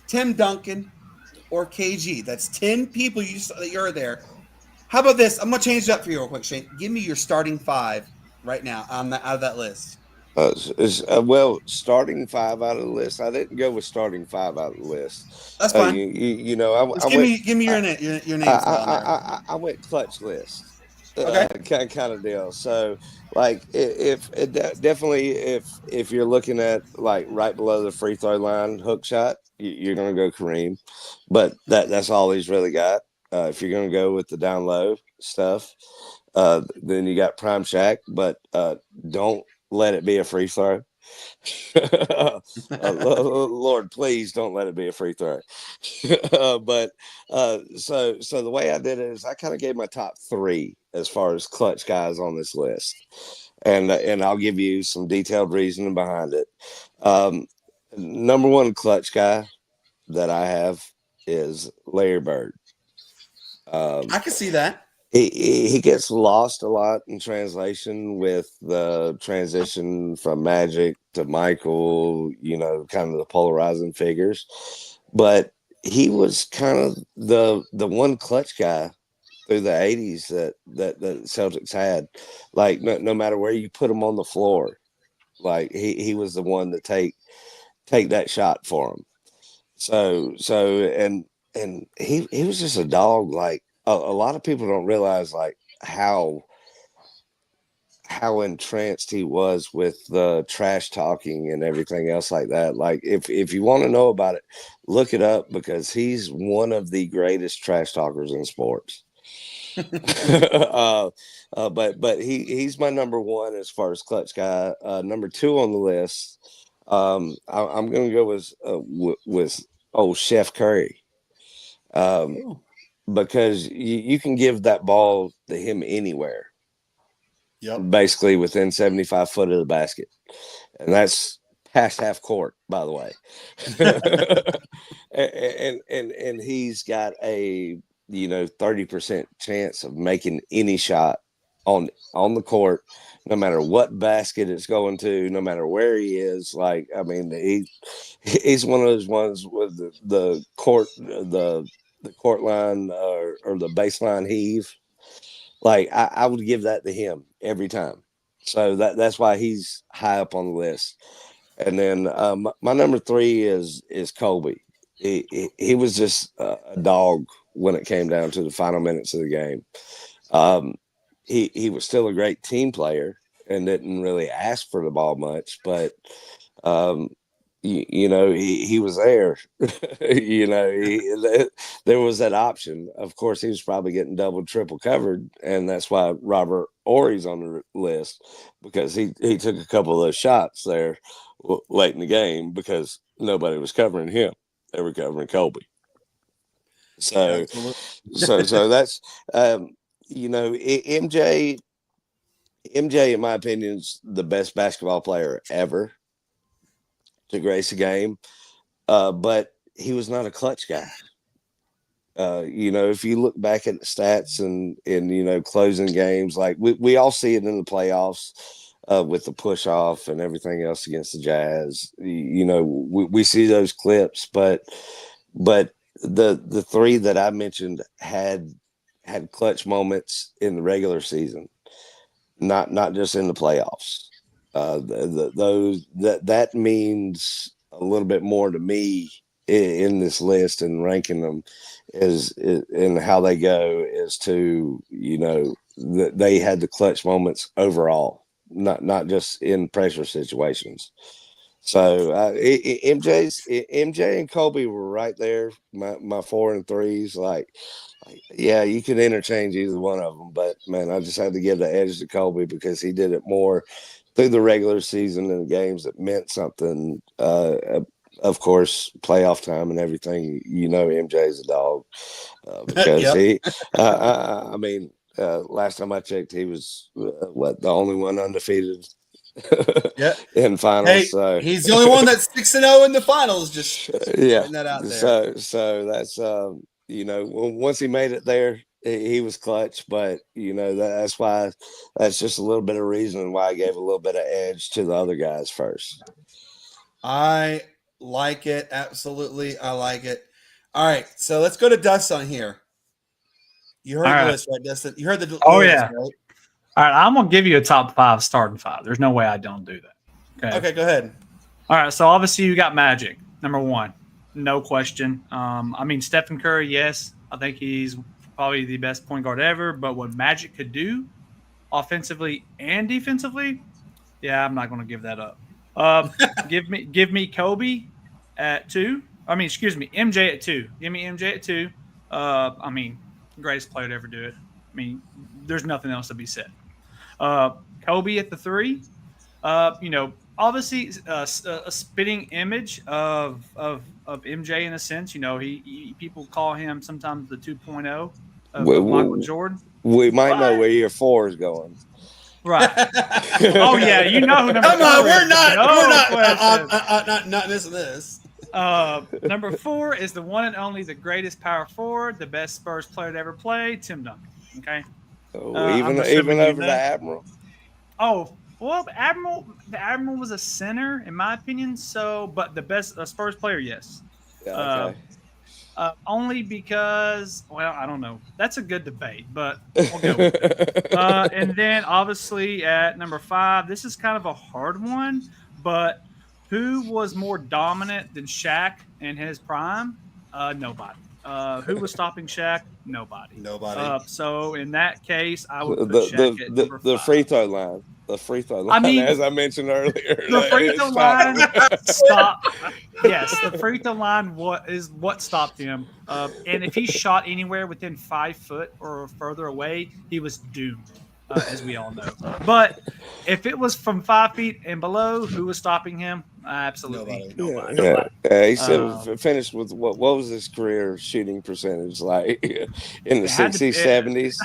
Tim Duncan, or KG. That's 10 people you're there. How about this? I'm going to change it up for you real quick, Shane. Give me your starting 5 right now out of that list. Starting 5 out of the list. I didn't go with starting 5 out of the list. That's fine. Give me your names. I went clutch list. Okay. Kind of deal. So, if you're looking at right below the free throw line hook shot, you're going to go Kareem, but that's all he's really got. If you're going to go with the down low stuff, then you got Prime Shaq, but don't let it be a free throw. Lord, please don't let it be a free throw. So the way I did it is I kind of gave my top 3 as far as clutch guys on this list, and I'll give you some detailed reasoning behind it. Number 1 clutch guy that I have is Larry Bird. I can see that. He gets lost a lot in translation with the transition from Magic to Michael, kind of the polarizing figures. But he was kind of the one clutch guy through the 80s that Celtics had. No matter where you put him on the floor, he was the one to take that shot for him. So and he was just a dog. A lot of people don't realize how entranced he was with the trash talking and everything else like that. If you want to know about it, look it up, because he's one of the greatest trash talkers in sports. But he's my number one as far as clutch guy. Number two on the list, I'm going to go with old Chef Curry, because you can give that ball to him anywhere, basically within 75 foot of the basket, and that's past half court, by the way. and he's got a 30% chance of making any shot on the court, no matter what basket it's going to, no matter where he is. Like, I mean, he's one of those ones with the court line or the baseline heave. Like, I would give that to him every time. So that's why he's high up on the list. And then my number three is Kobe. He was just a dog when it came down to the final minutes of the game. He was still a great team player and didn't really ask for the ball much, but he was there. There was that option. Of course, he was probably getting double, triple covered, and that's why Robert Ory's on the list, because he took a couple of those shots there late in the game because nobody was covering him. They were covering Kobe. So that's MJ in my opinion is the best basketball player ever to grace a game, but he was not a clutch guy. If you look back at the stats and closing games, like we all see it in the playoffs with the push off and everything else against the Jazz. We see those clips, but the three that I mentioned had clutch moments in the regular season, not just in the playoffs. That means a little bit more to me in this list and ranking them is in how they go is to they had the clutch moments overall, not just in pressure situations. So MJ and Kobe were right there, my 4 and 3s. Like, yeah, you could interchange either one of them, but man, I just had to give the edge to Kobe because he did it more through the regular season and the games that meant something. Of course, playoff time and everything. MJ's a dog because last time I checked, he was the only one undefeated. In finals. Hey, so he's the only one that's 6-0 in the finals. Just putting that out there. So that's once he made it there, he was clutch. But that's why that's just a little bit of reason why I gave a little bit of edge to the other guys first. I like it, absolutely. I like it. All right, so let's go to Dustin on here. You heard the list, right, Dustin? You heard the list, right? All right, I'm going to give you a top 5 starting 5. There's no way I don't do that. Okay, go ahead. All right, so obviously you got Magic, number 1. No question. Stephen Curry, yes. I think he's probably the best point guard ever. But what Magic could do offensively and defensively, yeah, I'm not going to give that up. Give me Kobe at 2. MJ at 2. Give me MJ at 2. Greatest player to ever do it. There's nothing else to be said. Kobe at the 3. Obviously a spitting image of MJ in a sense. He people call him sometimes the 2.0 of Michael Jordan. We might know where your 4 is going. Right. Oh yeah, who number 4 Come on, we're is. not missing this. Number 4 is the one and only, the greatest power forward, the best Spurs player to ever play, Tim Duncan. Okay. Even over the Admiral. Oh well, the Admiral was a center in my opinion. So, but the best Spurs player, yes. Yeah, okay. Only because, well, I don't know. That's a good debate, but we'll go with it. And then obviously at number 5, this is kind of a hard one, but who was more dominant than Shaq in his prime? Nobody. Who was stopping Shaq? Nobody. Nobody. So in that case, I would put Shaq at number 5. The free throw line. the free throw line, as I mentioned earlier. The free throw line stopped. Yes, the free throw line is what stopped him. And if he shot anywhere within 5 foot or further away, he was doomed, as we all know. But if it was from 5 feet and below, who was stopping him? Absolutely nobody. Yeah, he said finished with what was his career shooting percentage like in the 60s, 70s?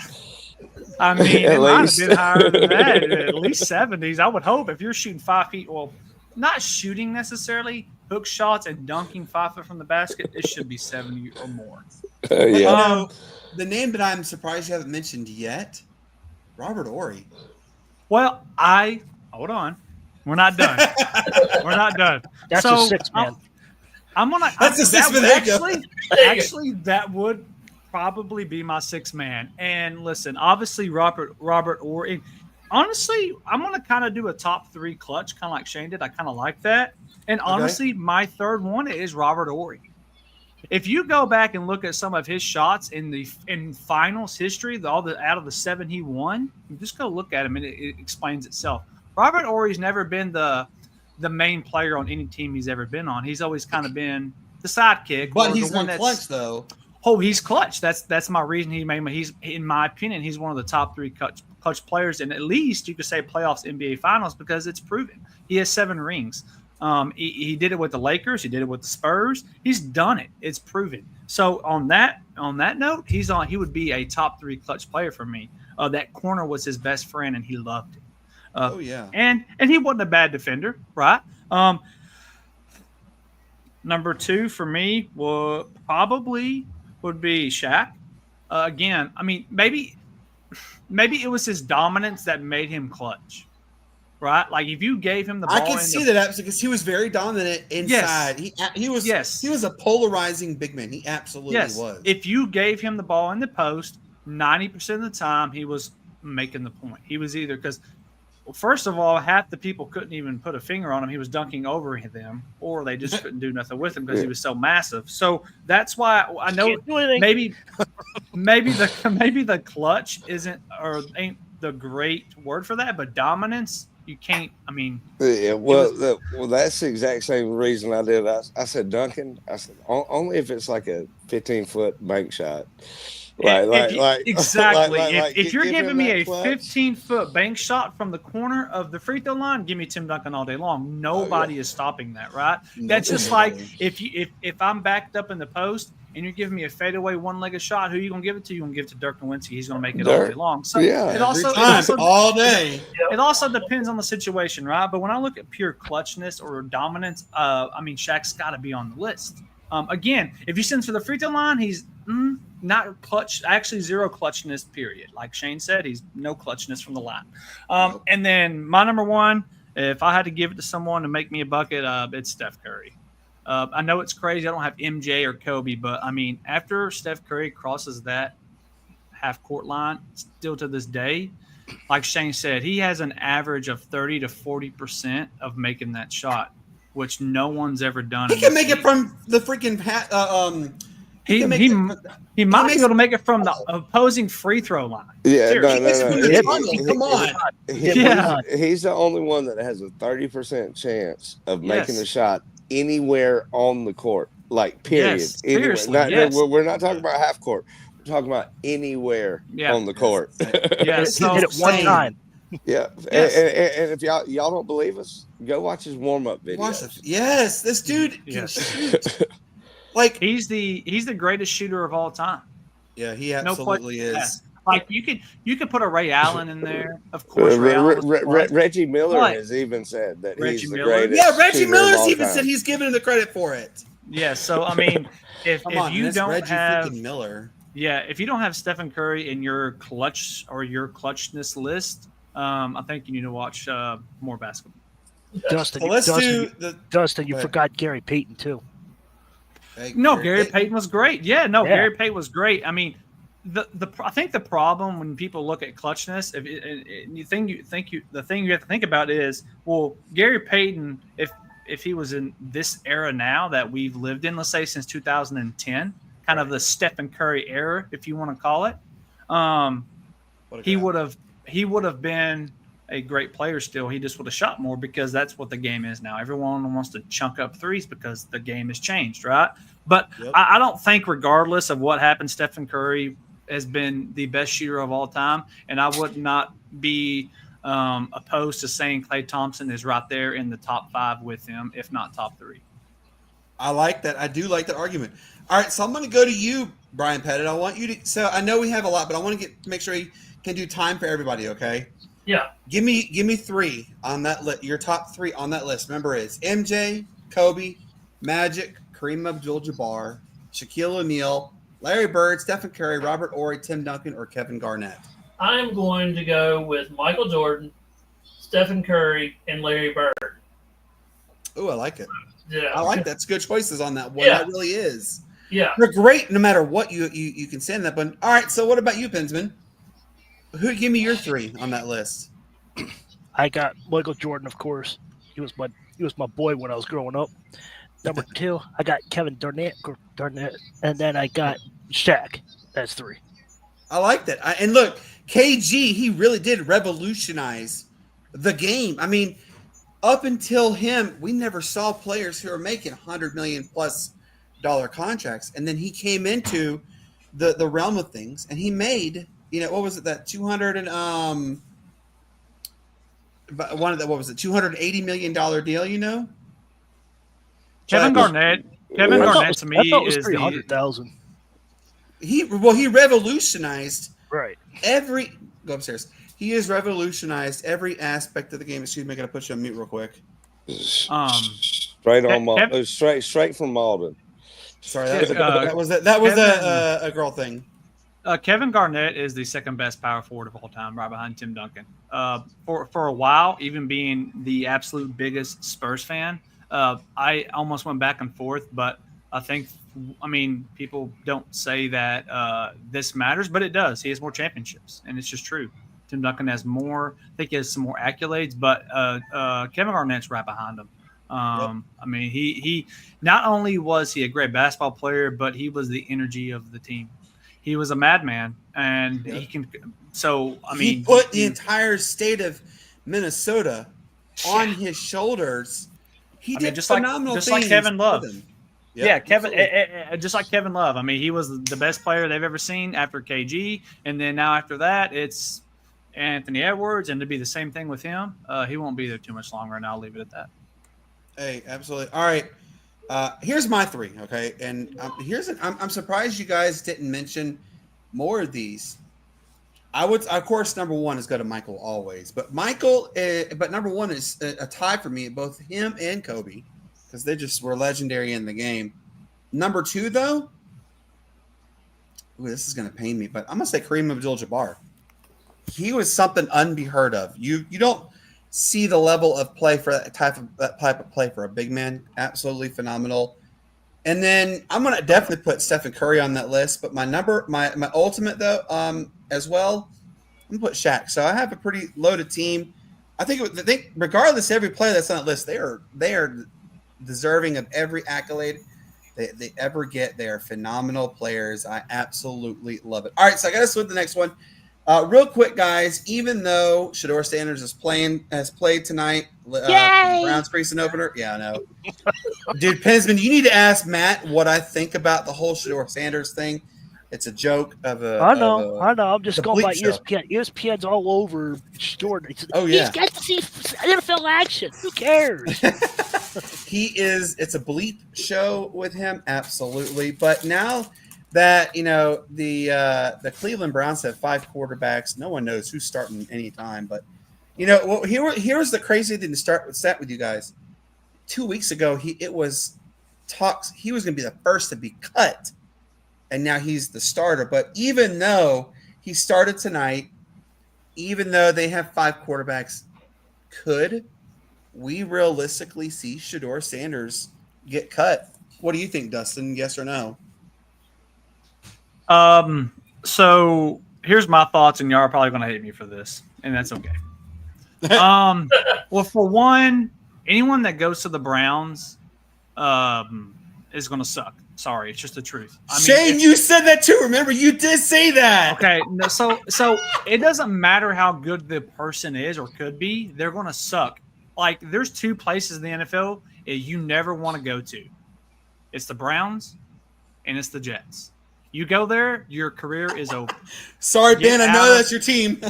I mean, it might have been higher than that, at least 70s. I would hope if you're shooting 5 feet, well, not shooting necessarily, hook shots and dunking 5 foot from the basket, it should be 70 or more. The name that I'm surprised you haven't mentioned yet, Robert Horry. Well, hold on. We're not done. We're not done. That's a 6 man. That's a 6 man. Actually, that would probably be my 6 man. And listen, obviously Robert Horry. Honestly, I'm gonna kind of do a top 3 clutch, kind of like Shane did. I kind of like that. And honestly, my third one is Robert Horry. If you go back and look at some of his shots in finals history, out of the 7 he won, you just go look at him and it explains itself. Robert Horry's never been the main player on any team he's ever been on. He's always kind of been the sidekick. But he's one clutch though. Oh, he's clutch. That's my reason he made. He's, in my opinion, he's one of the top 3 clutch players, and at least you could say playoffs, NBA Finals, because it's proven. He has 7 rings. He did it with the Lakers. He did it with the Spurs. He's done it. It's proven. So on that note, he would be a top 3 clutch player for me. That corner was his best friend, and he loved it. And he wasn't a bad defender, right? Number 2 for me would be Shaq. Again, I mean, maybe it was his dominance that made him clutch, right? Like if you gave him the ball, I can see that because he was very dominant inside. Yes. He was a polarizing big man. He absolutely was. If you gave him the ball in the post, 90% of the time he was making the point. He was either because. First of all, half the people couldn't even put a finger on him. He was dunking over them, or they just couldn't do nothing with him because he was so massive. So that's why I know maybe the clutch ain't the great word for that, but dominance you can't. I mean, that's the exact same reason I did. I said dunking. I said only if it's like a 15-foot bank shot. Exactly. If you're giving me a 15-foot bank shot from the corner of the free throw line, give me Tim Duncan all day long. Nobody is stopping that, right? That's just like if I'm backed up in the post and you're giving me a fadeaway one-legged shot, who are you gonna give it to? You're gonna give it to Dirk Nowitzki. He's gonna make it all day long. So all day. It also depends on the situation, right? But when I look at pure clutchness or dominance, I mean Shaq's got to be on the list. Again, if you send to the free throw line, he's not clutch, actually 0 clutchness, period. Like Shane said, he's no clutchness from the line. And then my number 1, if I had to give it to someone to make me a bucket, it's Steph Curry. I know it's crazy. I don't have MJ or Kobe, but I mean, after Steph Curry crosses that half-court line, still to this day, like Shane said, he has an average of 30 to 40% of making that shot, which no one's ever done. He can make it from the freaking He might be able to make it from the opposing free throw line. Yeah, Come on. He's the only one that has a 30% chance of making a shot anywhere on the court. Like, period. Yes, we're not talking about half court. We're talking about anywhere on the court. Yes, he did it one time. Yeah, and if y'all don't believe us, go watch his warm-up video. Yes, this dude can shoot. Like he's the greatest shooter of all time. Yeah, he absolutely is. Yeah. Like you could put a Ray Allen in there, of course. Reggie Miller has even said that he's the greatest. Yeah, Reggie Miller's even said he's given him the credit for it. Yeah, so I mean, if you don't Reggie have Miller, if you don't have Stephen Curry in your clutch or your clutchness list, I think you need to watch more basketball. Dustin, you forgot Gary Payton too. Gary Payton was great. Gary Payton was great. I mean, I think the problem when people look at clutchness, the thing you have to think about is, well, Gary Payton, if he was in this era now that we've lived in, let's say since 2010, kind of the Stephen Curry era, if you want to call it, he would have been a great player still. He just would have shot more because that's what the game is now. Everyone wants to chunk up threes because the game has changed, right? But Yep. I don't think regardless of what happened, Stephen Curry has been the best shooter of all time. And I would not be opposed to saying Klay Thompson is right there in the top 5 with him, if not top 3. I like that. I do like that argument. All right, so I'm going to go to you, Brian Pettit. I want you to. So I know we have a lot, but I want to make sure you can do time for everybody. Okay. Yeah. Give me 3 on that list. Your top 3 on that list. Remember, it's MJ, Kobe, Magic, Kareem Abdul-Jabbar, Shaquille O'Neal, Larry Bird, Stephen Curry, Robert Horry, Tim Duncan, or Kevin Garnett. I'm going to go with Michael Jordan, Stephen Curry, and Larry Bird. Oh, I like it. Yeah. I like that. It's good choices on that one. Yeah. That really is. Yeah. They're great no matter what you can say in that. But all right, so what about you, Pinsman? Give me your 3 on that list. I got Michael Jordan, of course. He was my boy when I was growing up. Number 2, I got Kevin Garnett, and then I got Shaq. That's 3. I like that. And look, KG, he really did revolutionize the game. I mean, up until him, we never saw players who are making $100 million plus contracts, and then he came into the realm of things, and he made, what was it, that $280 million deal, Kevin Garnett to me I thought it was is 300,000. He revolutionized Right. go upstairs. He has revolutionized every aspect of the game. Excuse me, I gotta put you on mute real quick. Straight from Malden. Sorry, that was a girl thing. Kevin Garnett is the second best power forward of all time, right behind Tim Duncan. For a while, even being the absolute biggest Spurs fan, I almost went back and forth, but people don't say that this matters, but it does. He has more championships, and it's just true. Tim Duncan has more. I think he has some more accolades, but Kevin Garnett's right behind him. He not only was he a great basketball player, but he was the energy of the team. He was a madman, and he can. So he put the entire state of Minnesota on his shoulders. He did phenomenal things. Just like Kevin Love. Yep, Kevin, just like Kevin Love. I mean, he was the best player they've ever seen after KG, and then now after that, it's Anthony Edwards, and to be the same thing with him, he won't be there too much longer, and I'll leave it at that. Hey, absolutely. All right, here's my 3. Okay, and I'm surprised you guys didn't mention more of these. I would, of course, number 1 is go to Michael always, but but number 1 is a tie for me, both him and Kobe, because they just were legendary in the game. Number 2, though, this is going to pain me, but I'm going to say Kareem Abdul-Jabbar. He was something unheard of. You don't see the level of play for that type of play for a big man. Absolutely phenomenal. And then I'm going to definitely put Stephen Curry on that list, but my ultimate though, as well, I'm going to put Shaq. So I have a pretty loaded team. I think regardless of every player that's on that list, they are deserving of every accolade they ever get. They are phenomenal players. I absolutely love it. All right, so I got to switch to the next one. Real quick, guys, even though Shedeur Sanders has played tonight, Browns preseason opener. Yeah, I know. Dude, Pinsman, you need to ask Matt what I think about the whole Shedeur Sanders thing. It's a joke of a. I know. I'm just going by show. ESPN. ESPN's all over Jordan. Oh yeah. He's got to see NFL action. Who cares? It's a bleep show with him, absolutely. But now that the Cleveland Browns have 5 quarterbacks, no one knows who's starting anytime. But here's the crazy thing to start with you guys. 2 weeks ago, he was talks he was going to be the first to be cut. And now he's the starter. But even though he started tonight, even though they have 5 quarterbacks, could we realistically see Shedeur Sanders get cut? What do you think, Dustin? Yes or no? So here's my thoughts, and y'all are probably going to hate me for this, and that's okay. Well, for one, anyone that goes to the Browns, is going to suck. Sorry, it's just the truth. Shane, you said that too. Remember, you did say that. Okay, no, so it doesn't matter how good the person is or could be; they're going to suck. Like, there's two places in the NFL you never want to go to. It's the Browns, and it's the Jets. You go there, your career is over. Sorry, Ben. I know that's your team.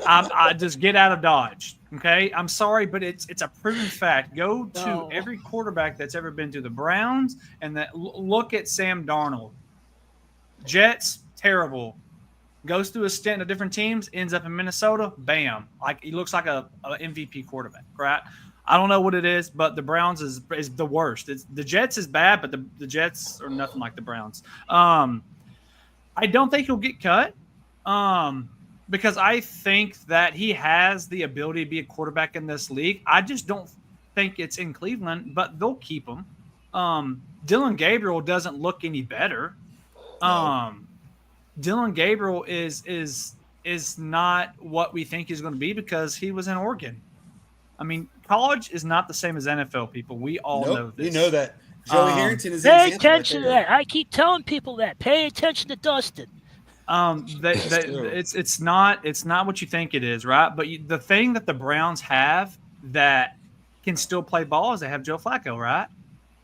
I just get out of Dodge. Okay, I'm sorry, but it's a proven fact. Go to every quarterback that's ever been to the Browns, and look at Sam Darnold. Jets, terrible. Goes through a stint of different teams, ends up in Minnesota. Bam, like he looks like a MVP quarterback, right? I don't know what it is, but the Browns is the worst. The Jets is bad, but the Jets are nothing like the Browns. I don't think he'll get cut. Because I think that he has the ability to be a quarterback in this league. I just don't think it's in Cleveland, but they'll keep him. Dylan Gabriel doesn't look any better. Dylan Gabriel is not what we think he's going to be because he was in Oregon. I mean, college is not the same as NFL, people. We all know this. You know that. Joey Harrington is pay attention to that. I keep telling people that. Pay attention to Dustin. It's not what you think it is, right? But the thing that the Browns have that can still play ball is they have Joe Flacco, right?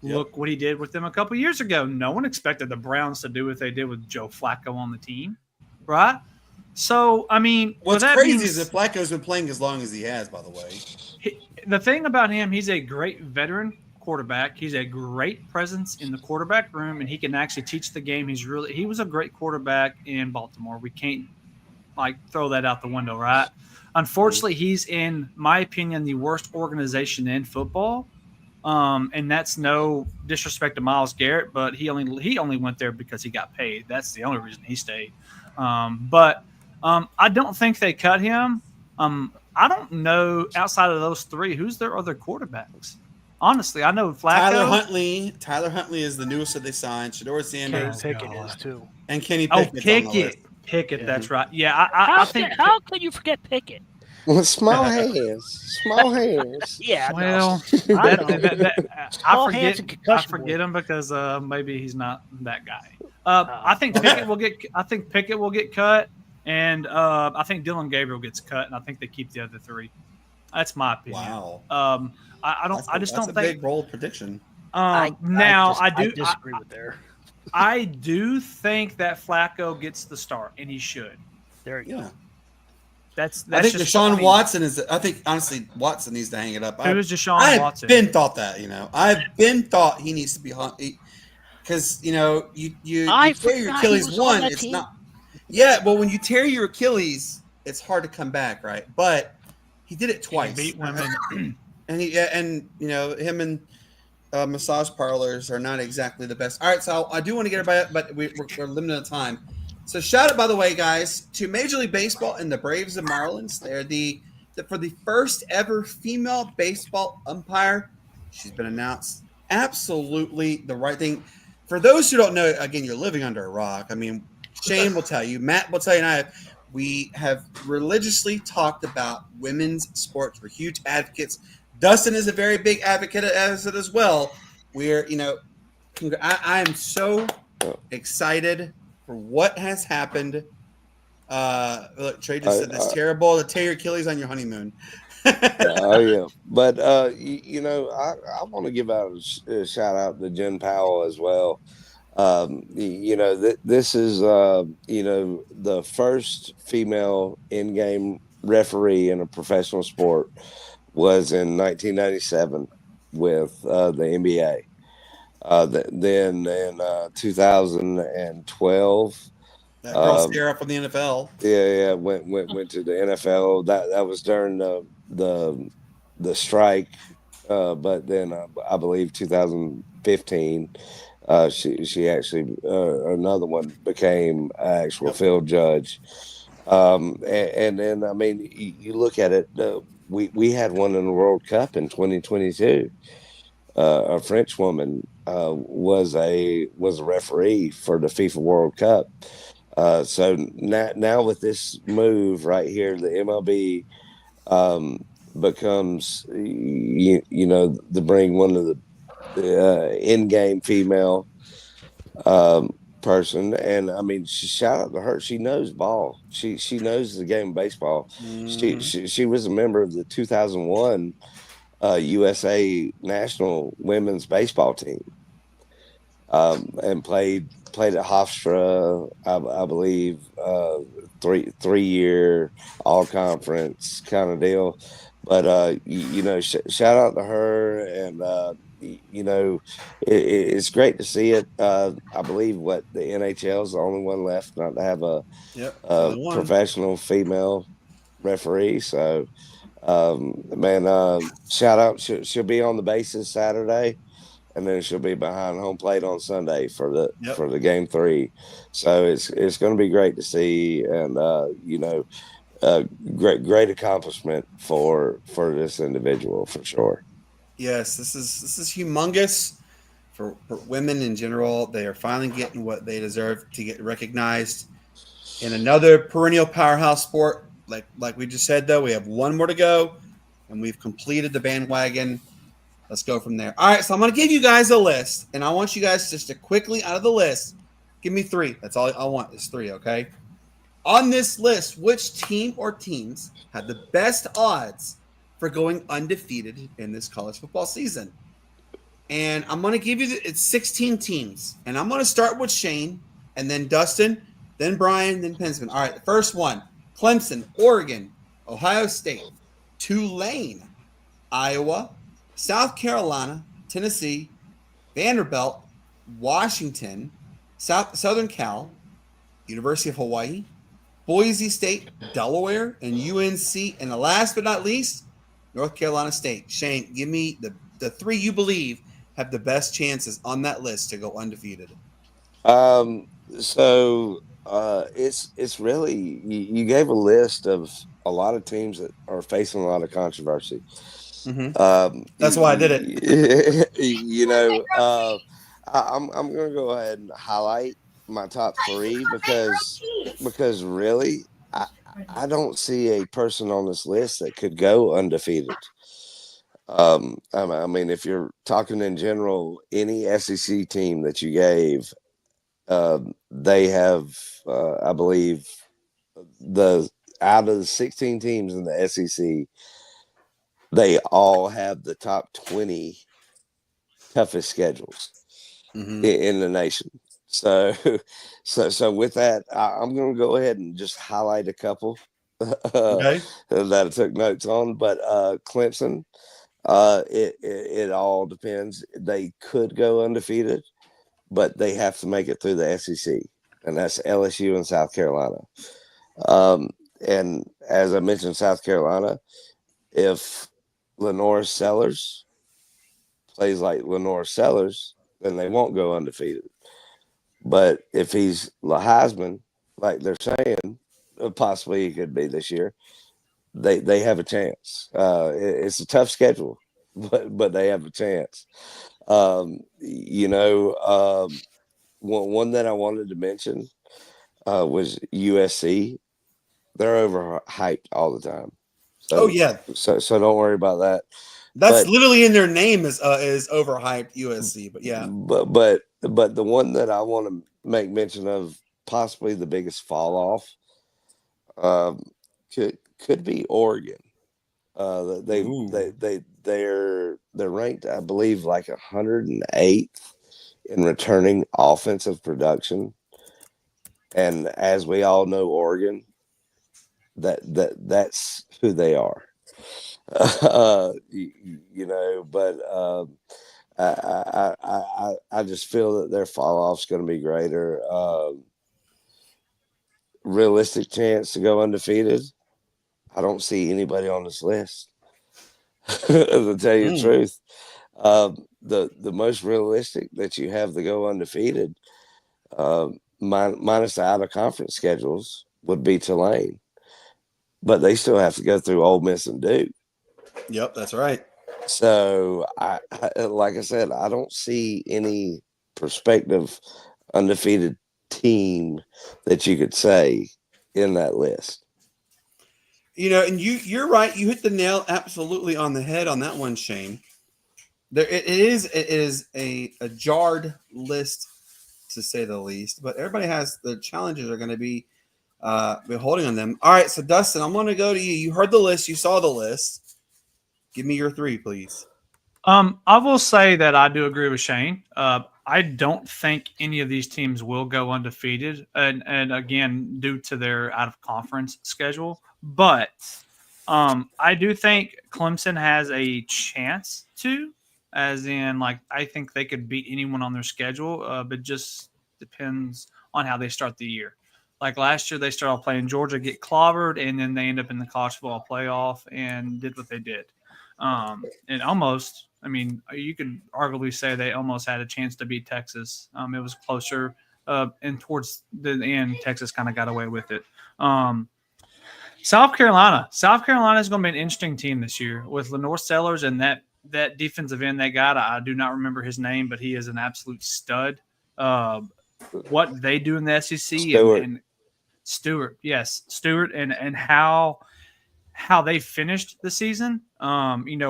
Yep. Look what he did with them a couple years ago. No one expected the Browns to do what they did with Joe Flacco on the team, right? So, I mean, what's crazy is that Flacco's been playing as long as he has, by the way. The thing about him, he's a great veteran quarterback. He's a great presence in the quarterback room, and he can actually teach the game. He was a great quarterback in Baltimore. We can't throw that out the window, right? Unfortunately, he's, in my opinion, the worst organization in football. And that's no disrespect to Myles Garrett, but he only went there because he got paid. That's the only reason he stayed. But I don't think they cut him. I don't know, outside of those three, who's their other quarterbacks. Honestly, I know Flacco. Tyler Huntley is the newest that they signed. Shedeur Sanders. Pickett is too. And Kenny Pickett. Pickett, that's right. Yeah, I think. How could you forget Pickett? With small hands. Yeah. Well, I forget him because maybe he's not that guy. I think Pickett will get cut, and I think Dylan Gabriel gets cut, and I think they keep the other three. That's my opinion. Wow. I just don't think. That's a big bold prediction. I disagree with there. I do think that Flacco gets the start, and he should. There you go. That's I think Deshaun Watson is. I think honestly, Watson needs to hang it up. Who is Deshaun Watson? I've been thought that. I've been thought he needs to be because you tear your Achilles one. It's not. Yeah, well, when you tear your Achilles, it's hard to come back, right? But he did it twice. He beat women. And him and massage parlors are not exactly the best. All right, so I do want to get everybody, but we're limited on time. So shout out, by the way, guys, to Major League Baseball and the Braves and Marlins. They're for the first ever female baseball umpire. She's been announced. Absolutely the right thing. For those who don't know, again, you're living under a rock. I mean, Shane will tell you, Matt will tell you, and we have religiously talked about women's sports. We're huge advocates. Dustin is a very big advocate as it as well. We're, I am so excited for what has happened. Look, Trey just said it's terrible to tear your Achilles on your honeymoon. Oh yeah, but I want to give out a shout out to Jen Powell as well. This is the first female in-game referee in a professional sport was in 1997 with the NBA. Then in 2012, that girl Sarah from the NFL. Yeah, went to the NFL. That was during the strike, but then I believe 2015. She actually another one became an actual field judge, and then I mean you look at it. We had one in the World Cup in 2022. A French woman was a referee for the FIFA World Cup. So now with this move right here, the MLB becomes to bring one of in-game female person, and I mean, shout out to her. She knows ball. She knows the game of baseball. She was a member of the 2001 USA national women's baseball team, and played at Hofstra, I believe, 3 year all conference kind of deal. But shout out to her, and it's great to see it. I believe the NHL is the only one left not to have a professional female referee. So, shout out. She'll be on the bases Saturday, and then she'll be behind home plate on Sunday for the game 3. So it's going to be great to see, and great accomplishment for this individual for sure. Yes, this is humongous for women in general. They are finally getting what they deserve to get recognized in another perennial powerhouse sport. Like we just said, though, we have one more to go, and we've completed the bandwagon. Let's go from there. All right, so I'm going to give you guys a list, and I want you guys just to quickly, out of the list, give me 3. That's all I want is 3, okay? On this list, which team or teams had the best odds for going undefeated in this college football season? And I'm going to give you it's 16 teams, and I'm going to start with Shane, and then Dustin, then Brian, then Pensman. All right, the first one, Clemson, Oregon, Ohio State, Tulane, Iowa, South Carolina, Tennessee, Vanderbilt, Washington, Southern Cal, University of Hawaii, Boise State, Delaware, and UNC. And the last but not least, North Carolina State. Shane, give me the 3 you believe have the best chances on that list to go undefeated. It's really you gave a list of a lot of teams that are facing a lot of controversy. Mm-hmm. That's why I did it. I'm going to go ahead and highlight my top 3 because really I don't see a person on this list that could go undefeated. I mean, if you're talking in general, any SEC team that you gave, they have, I believe, out of the 16 teams in the SEC, they all have the top 20 toughest schedules in the nation. So with that, I'm going to go ahead and just highlight a couple that I took notes on. But Clemson, it all depends. They could go undefeated, but they have to make it through the SEC, and that's LSU and South Carolina. And as I mentioned, South Carolina, if Lenore Sellers plays like Lenore Sellers, then they won't go undefeated. But if he's the Heisman, like they're saying, possibly he could be this year, they have a chance. It's a tough schedule, but they have a chance. One that I wanted to mention was USC. They're overhyped all the time. So, So don't worry about that. That's literally in their name is overhyped USC. But yeah. But the one that I want to make mention of, possibly the biggest fall off, could be Oregon. They're ranked, I believe, like 108th in returning offensive production, and as we all know, Oregon, that's who they are. But I just feel that their fall off is going to be greater. Realistic chance to go undefeated, I don't see anybody on this list. To tell you the truth, the most realistic that you have to go undefeated, minus the out of conference schedules, would be Tulane, but they still have to go through Ole Miss and Duke. Yep, that's right. So I like I said, I don't see any prospective undefeated team that you could say in that list. And you're right. You hit the nail absolutely on the head on that one, Shane. it is a jarred list to say the least, but everybody has the challenges are going to be holding on them. All right, so Dustin, I'm going to go to you. You heard the list, you saw the list. Give me your 3, please. I will say that I do agree with Shane. I don't think any of these teams will go undefeated, and again, due to their out of conference schedule. But I do think Clemson has a chance to, as in, like, I think they could beat anyone on their schedule, but just depends on how they start the year. Like last year, they started off playing Georgia, get clobbered, and then they end up in the college football playoff and did what they did. And almost, I mean, you could arguably say they almost had a chance to beat Texas. It was closer, and towards the end, Texas kind of got away with it. South Carolina is going to be an interesting team this year with Lenore Sellers and that defensive end they got. I do not remember his name, but he is an absolute stud. What they do in the SEC and Stewart, yes, Stewart, and how they finished the season.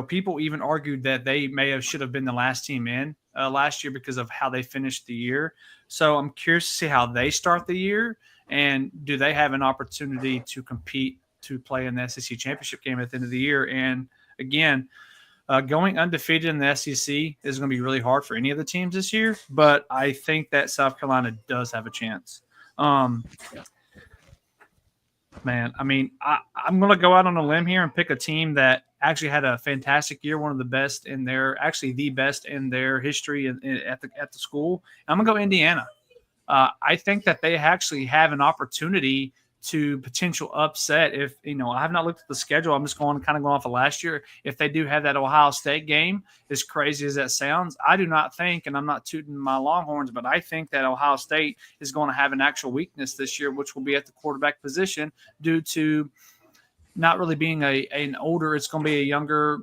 People even argued that they should have been the last team in last year because of how they finished the year. So I'm curious to see how they start the year, and do they have an opportunity to compete to play in the SEC championship game at the end of the year. And again, going undefeated in the SEC is going to be really hard for any of the teams this year, but I think that South Carolina does have a chance. Man, I mean, I'm going to go out on a limb here and pick a team that actually had a fantastic year, one of the best in their, actually the best in their history at the school. I'm going to go Indiana. I think that they actually have an opportunity to potential upset. If, I have not looked at the schedule. I'm just going off of last year. If they do have that Ohio State game, as crazy as that sounds, I do not think, and I'm not tooting my Longhorns, but I think that Ohio State is going to have an actual weakness this year, which will be at the quarterback position due to not really being an older, it's going to be a younger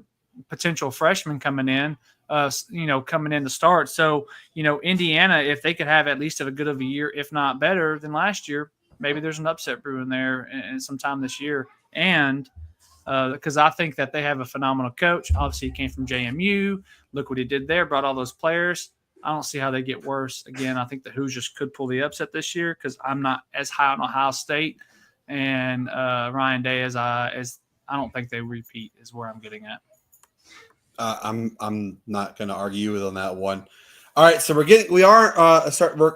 potential freshman coming in. Coming in to start. So, Indiana, if they could have at least a good of a year, if not better than last year, maybe there's an upset brewing there in sometime this year. And because I think that they have a phenomenal coach. Obviously, he came from JMU. Look what he did there, brought all those players. I don't see how they get worse. Again, I think the Hoosiers could pull the upset this year because I'm not as high on Ohio State and Ryan Day as I don't think they repeat is where I'm getting at. I'm not going to argue with on that one. All right, so we are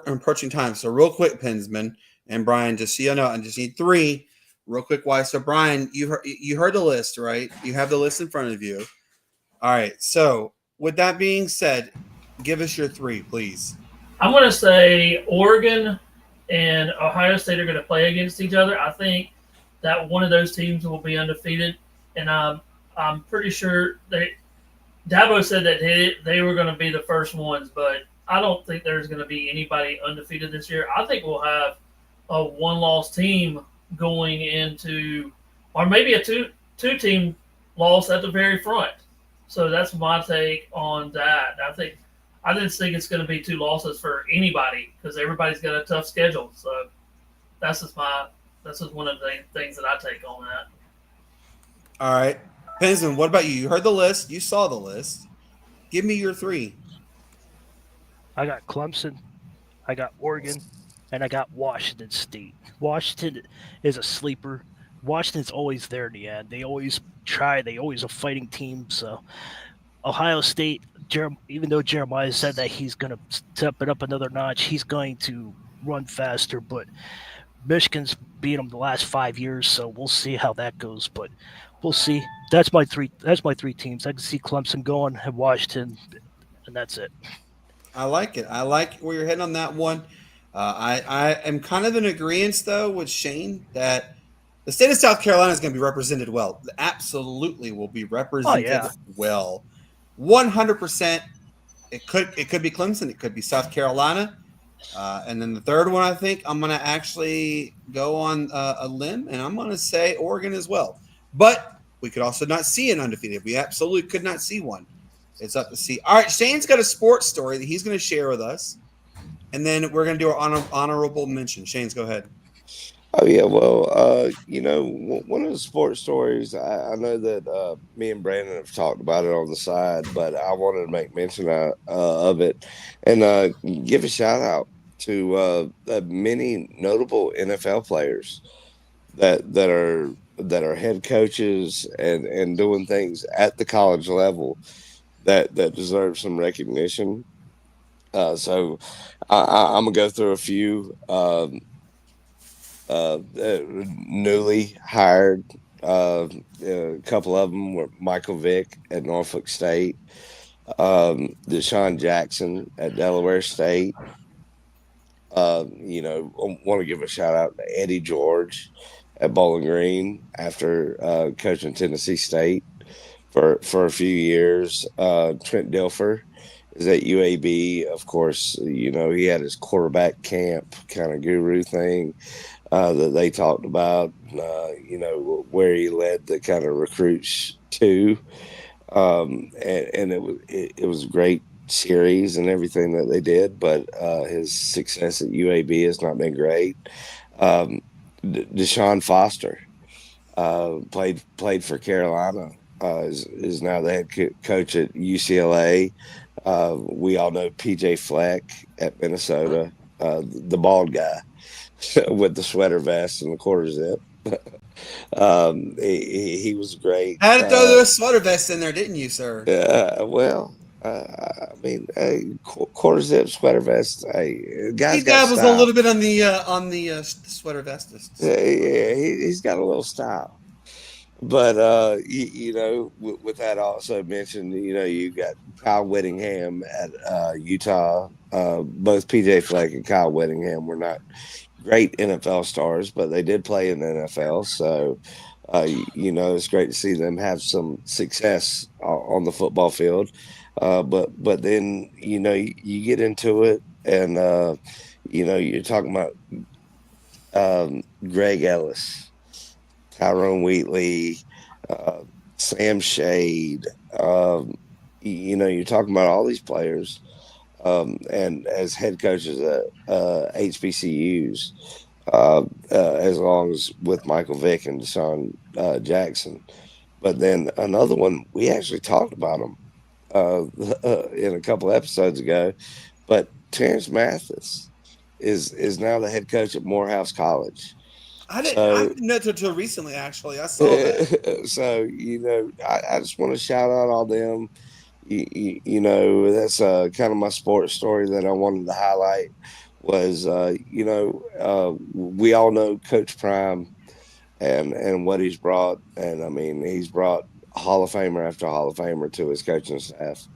approaching time. So real quick, Pensman and Brian, just so you know, I just need 3 real quick. Why? So Brian, you heard the list, right? You have the list in front of you. All right. So with that being said, give us your 3, please. I'm going to say Oregon and Ohio State are going to play against each other. I think that one of those teams will be undefeated, and I'm pretty sure Dabo said that they were going to be the first ones, but I don't think there's going to be anybody undefeated this year. I think we'll have a one-loss team going into, or maybe a two-team loss at the very front. So that's my take on that. I just think it's going to be 2 losses for anybody because everybody's got a tough schedule. So that's just one of the things that I take on that. All right. Pensman, what about you? You heard the list. You saw the list. Give me your 3. I got Clemson, I got Oregon, and I got Washington State. Washington is a sleeper. Washington's always there in the end. They always try. They always a fighting team. So Ohio State, even though Jeremiah said that he's going to step it up another notch, he's going to run faster. But Michigan's beat them the last 5 years, so we'll see how that goes. But we'll see. That's my 3 teams. I can see Clemson going and Washington, and that's it. I like it. I like where you're heading on that one. I am kind of in agreement, though, with Shane that the state of South Carolina is going to be represented well. Absolutely will be represented well. 100%. It could be Clemson. It could be South Carolina. And then the third one, I think I'm going to actually go on a limb, and I'm going to say Oregon as well. But we could also not see an undefeated. We absolutely could not see one. It's up to see. All right, Shane's got a sports story that he's going to share with us, and then we're going to do our honorable mention. Shane's, go ahead. Oh yeah, well, one of the sports stories I know that me and Brandon have talked about it on the side, but I wanted to make mention of it and give a shout out to many notable NFL players that are head coaches and doing things at the college level that deserve some recognition. So I'm gonna go through a few. Newly hired. A couple of them were Michael Vick at Norfolk State, Deshaun Jackson at Delaware State. Want to give a shout out to Eddie George at Bowling Green after coaching Tennessee State for a few years. Trent Dilfer is at UAB. Of course, he had his quarterback camp kind of guru thing that they talked about, where he led the kind of recruits to. And it was a great series and everything that they did, but his success at UAB has not been great. Deshaun Foster played for Carolina, is now the head coach at UCLA. We all know PJ Fleck at Minnesota, the bald guy with the sweater vest and the quarter zip. He was great. Had to throw those sweater vests in there, didn't you, sir? Quarter zip sweater vest. Hey, guys, He dabbles a little bit on the sweater vestist. Yeah, he's got a little style. But with that also mentioned, you got Kyle Whittingham at Utah. Both PJ Fleck and Kyle Whittingham were not great NFL stars, but they did play in the NFL. So, it's great to see them have some success on the football field. But then, you get into it and, you're talking about Greg Ellis, Tyrone Wheatley, Sam Shade. You're talking about all these players. And as head coaches at HBCUs, as long as with Michael Vick and Deshaun Jackson. But then another one, we actually talked about him in a couple episodes ago. But Terrence Mathis is now the head coach at Morehouse College. I didn't know until recently, actually. I saw that. So, I just want to shout out all them. That's kind of my sports story that I wanted to highlight was, we all know Coach Prime and what he's brought. And, I mean, he's brought Hall of Famer after Hall of Famer to his coaching staff.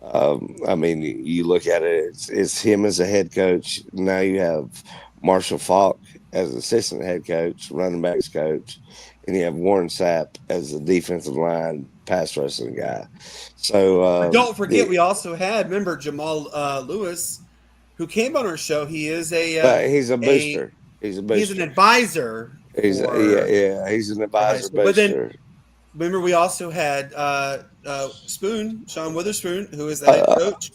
I mean, you look at it, it's him as a head coach. Now you have Marshall Falk as assistant head coach, running backs coach, and you have Warren Sapp as the defensive line pass rushing guy. So don't forget, we also had Jamal Lewis, who came on our show. He is he's a booster. He's an advisor. He's an advisor. But then remember, we also had Sean Witherspoon, who is the head coach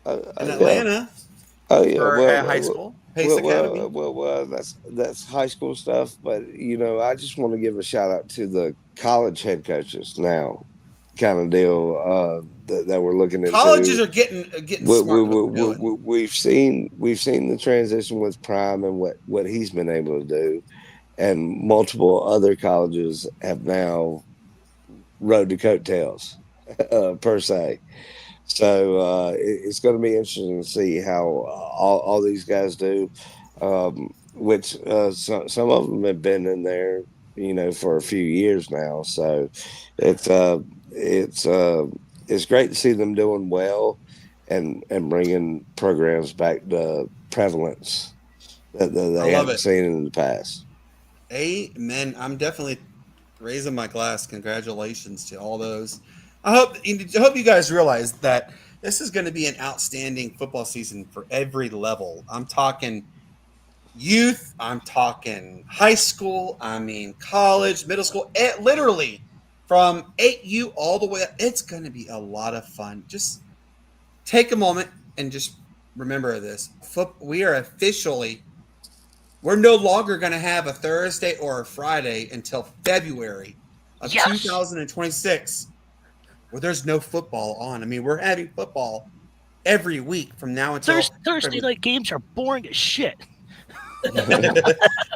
in Atlanta. Oh yeah, for high school. Pace Academy. Well, that's high school stuff. But I just want to give a shout out to the college head coaches now, kind of deal that we're looking at. Colleges are getting smart. We've seen the transition with Prime and what he's been able to do, and multiple other colleges have now rode the coattails per se. So it's going to be interesting to see how all these guys do, which some of them have been in there, for a few years now. So it's great to see them doing well and bringing programs back to prevalence that they haven't seen in the past. Amen. I'm definitely raising my glass. Congratulations to all those. I hope you guys realize that this is going to be an outstanding football season for every level. I'm talking youth. I'm talking high school. I mean college, middle school. Literally from 8U all the way up. It's going to be a lot of fun. Just take a moment and just remember this. We are officially we're no longer going to have a Thursday or a Friday until February of 2026 where there's no football on. I mean, we're having football every week from now until Thursday night games are boring as shit.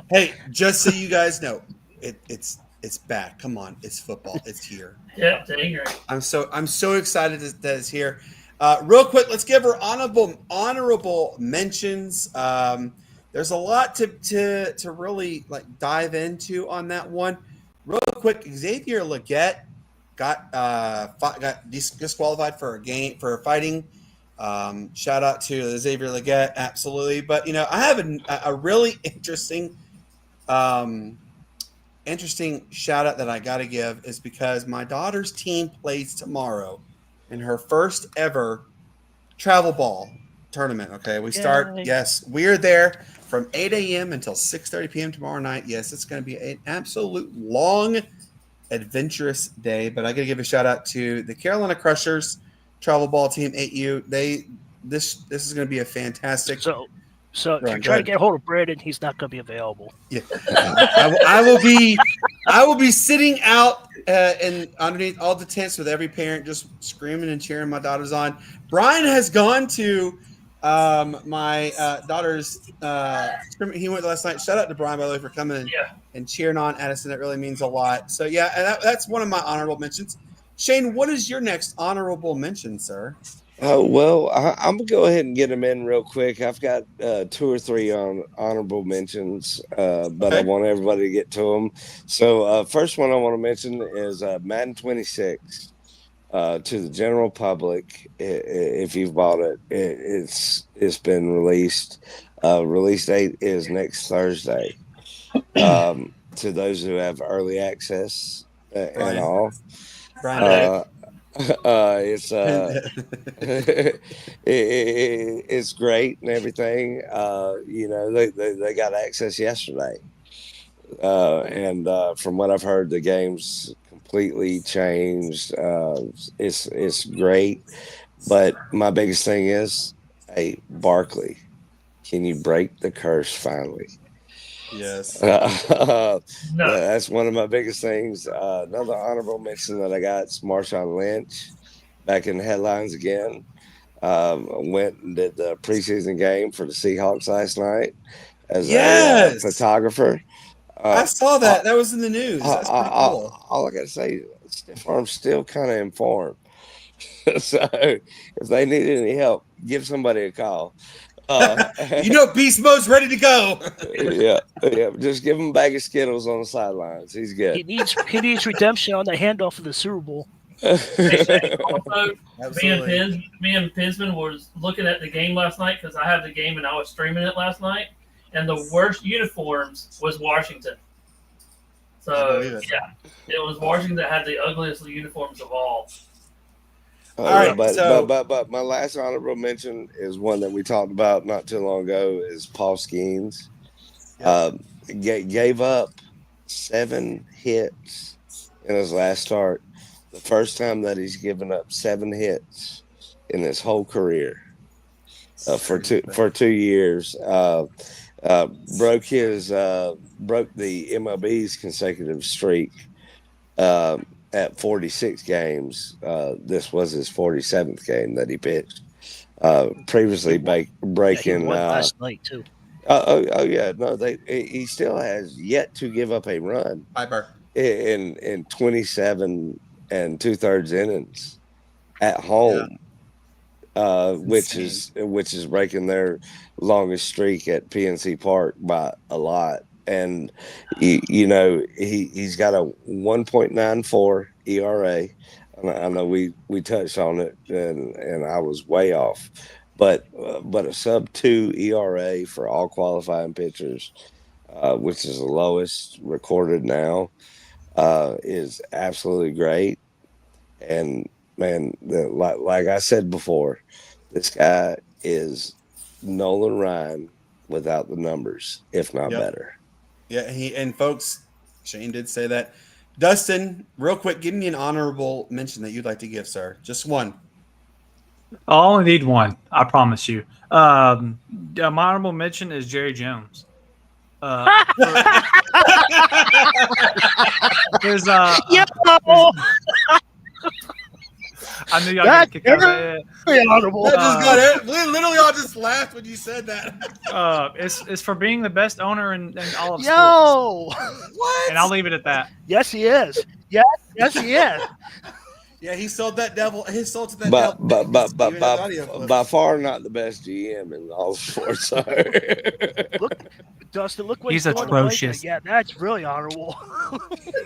Hey, just so you guys know, it's back. Come on, it's football. It's here. Yeah, dang right. I'm so excited that it's here. Real quick, let's give her honorable mentions. There's a lot to really like dive into on that one. Real quick, Xavier Legette got disqualified for a fighting. Shout out to Xavier Legette, absolutely. But I have a really interesting shout out that I got to give is because my daughter's team plays tomorrow in her first ever travel ball tournament. Okay, we start. Yay. Yes, we're there from 8 a.m. until 6:30 p.m. tomorrow night. Yes, it's going to be an absolute long, adventurous day. But I got to give a shout out to the Carolina Crushers travel ball team 8U. This is going to be a fantastic. So if you're trying to get a hold of Brandon, he's not going to be available. Yeah, I will be sitting out and underneath all the tents with every parent just screaming and cheering my daughters on. Brian has gone to my daughter's. He went last night. Shout out to Brian, by the way, for coming and cheering on Addison. That really means a lot. So yeah, and that's one of my honorable mentions. Shane, what is your next honorable mention, sir? Well, I'm gonna go ahead and get them in real quick. I've got 2 or 3 honorable mentions, but I want everybody to get to them. So, first one I want to mention is Madden 26. To the general public, if you've bought it, it's been released. Release date is next Thursday. To those who have early access and all. It's it's great and everything. They got access yesterday, and from what I've heard, the game's completely changed. It's great, but my biggest thing is, hey, Barkley, can you break the curse finally? Yes. That's one of my biggest things. Another honorable mention that I got is Marshawn Lynch back in the headlines again. Went and did the preseason game for the Seahawks last night as a photographer. I saw that. That was in the news. That's pretty cool. All I got to say, Stiff Arm's still kind of informed. So if they need any help, give somebody a call. Beast Mode's ready to go. yeah. Just give him a bag of Skittles on the sidelines. He's good. He needs redemption on the handoff of the Super Bowl. Also, me and Pinsman was looking at the game last night because I had the game and I was streaming it last night, and the worst uniforms was Washington. So it was Washington that had the ugliest uniforms of all. All right, but my last honorable mention is one that we talked about not too long ago. Is Paul Skeens. Gave up 7 hits in his last start. The first time that he's given up 7 hits in his whole career for 2 years. Broke the MLB's consecutive streak at 46 games. This was his 47th game that he pitched. Previously breaking. He won last night too. He still has yet to give up a run in 27 and 2/3 innings at home, which is breaking their longest streak at PNC Park by a lot. And he's got a 1.94 ERA. I know we touched on it, and I was way off, but a sub-2 ERA for all qualifying pitchers, which is the lowest recorded now, is absolutely great. And man, like I said before, this guy is Nolan Ryan without the numbers, if not better. Yeah, and folks, Shane did say that. Dustin, real quick, give me an honorable mention that you'd like to give, sir. Just one. I only need one. I promise you. My honorable mention is Jerry Jones. There's Yo! I knew y'all got kicked out of that. Very honorable. That just got it. We literally all just laughed when you said that. It's for being the best owner in all of sports. Yo! What? And I'll leave it at that. Yes, he is. Yes, he is. Yeah, he sold that devil. He sold to that But devil. by far not the best GM in all of sports. Look, Dustin, look what He's doing to atrocious. Blake. Yeah, that's really honorable.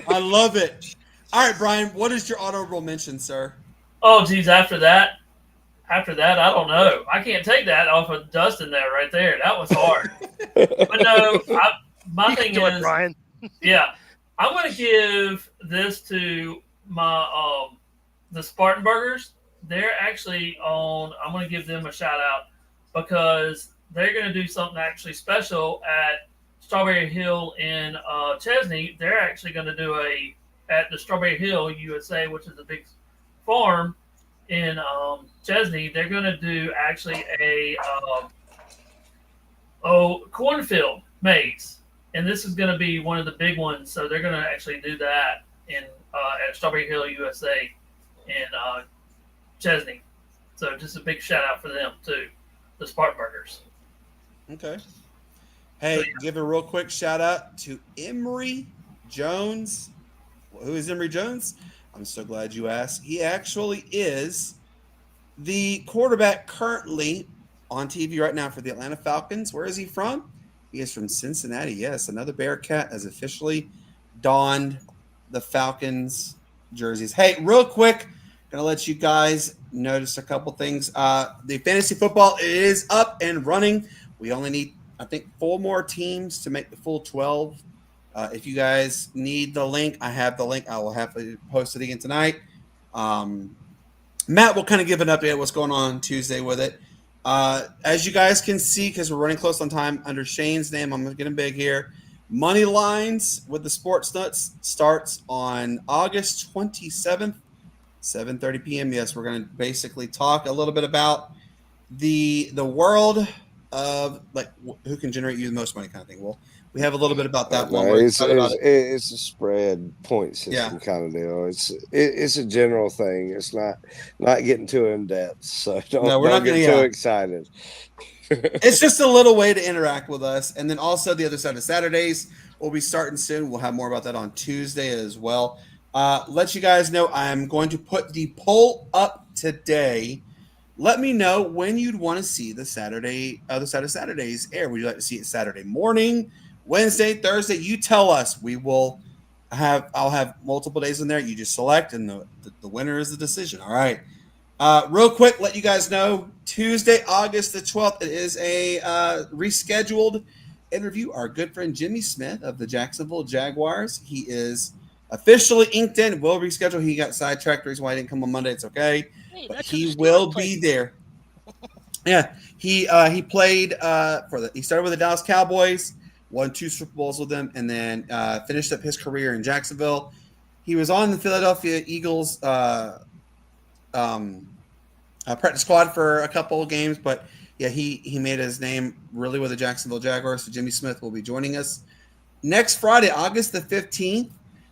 I love it. All right, Brian, what is your honorable mention, sir? Oh, geez, after that, I don't know. I can't take that off of Dustin there right there. That was hard. But no, my thing Do it, is, Brian. yeah, I'm going to give this to my the Spartan Burgers. They're actually on. I'm going to give them a shout out because they're going to do something actually special at Strawberry Hill in Chesney. They're actually going to do at the Strawberry Hill USA, which is a big farm in Chesney. They're going to do actually a cornfield maze, and this is going to be one of the big ones. So they're going to actually do that in at Strawberry Hill USA in Chesney. So just a big shout out for them too, the Spartan Burgers. Okay. Hey, give a real quick shout out to Emory Jones. Who is Emory Jones? I'm so glad you asked. He actually is the quarterback currently on TV right now for the Atlanta Falcons. Where is he from? He is from Cincinnati. Yes, another Bearcat has officially donned the Falcons jerseys. Hey, real quick, gonna let you guys notice a couple things. The fantasy football is up and running. We only need, I think, 4 more teams to make the full 12. If you guys need the link, I have the link. I will have to post it again tonight. Matt will kind of give an update on what's going on Tuesday with it. As you guys can see, because we're running close on time, under Shane's name, I'm going to get him big here. Money lines with the Sports Nutz starts on August 27th, 7:30 p.m. Yes, we're going to basically talk a little bit about the world of like who can generate you the most money kind of thing. Well, we have a little bit about that one. It's a spread point system kind of deal. It's a general thing. It's not getting too in depth. So don't get too excited. It's just a little way to interact with us. And then also the other side of Saturdays will be starting soon. We'll have more about that on Tuesday as well. Let you guys know I'm going to put the poll up today. Let me know when you'd want to see the other side of Saturdays air. Would you like to see it Saturday morning, Wednesday, Thursday? You tell us. I'll have multiple days in there. You just select, and the winner is the decision. All right. Real quick, let you guys know, Tuesday, August the 12th, it is a rescheduled interview. Our good friend Jimmy Smith of the Jacksonville Jaguars. He is officially inked in. Will reschedule. He got sidetracked. The reason why he didn't come on Monday, it's okay. Hey, but he will be there. Yeah, he played he started with the Dallas Cowboys, won 2 Super Bowls with them, and then finished up his career in Jacksonville. He was on the Philadelphia Eagles practice squad for a couple of games, but yeah, he made his name really with the Jacksonville Jaguars. So Jimmy Smith will be joining us next Friday, August the 15th.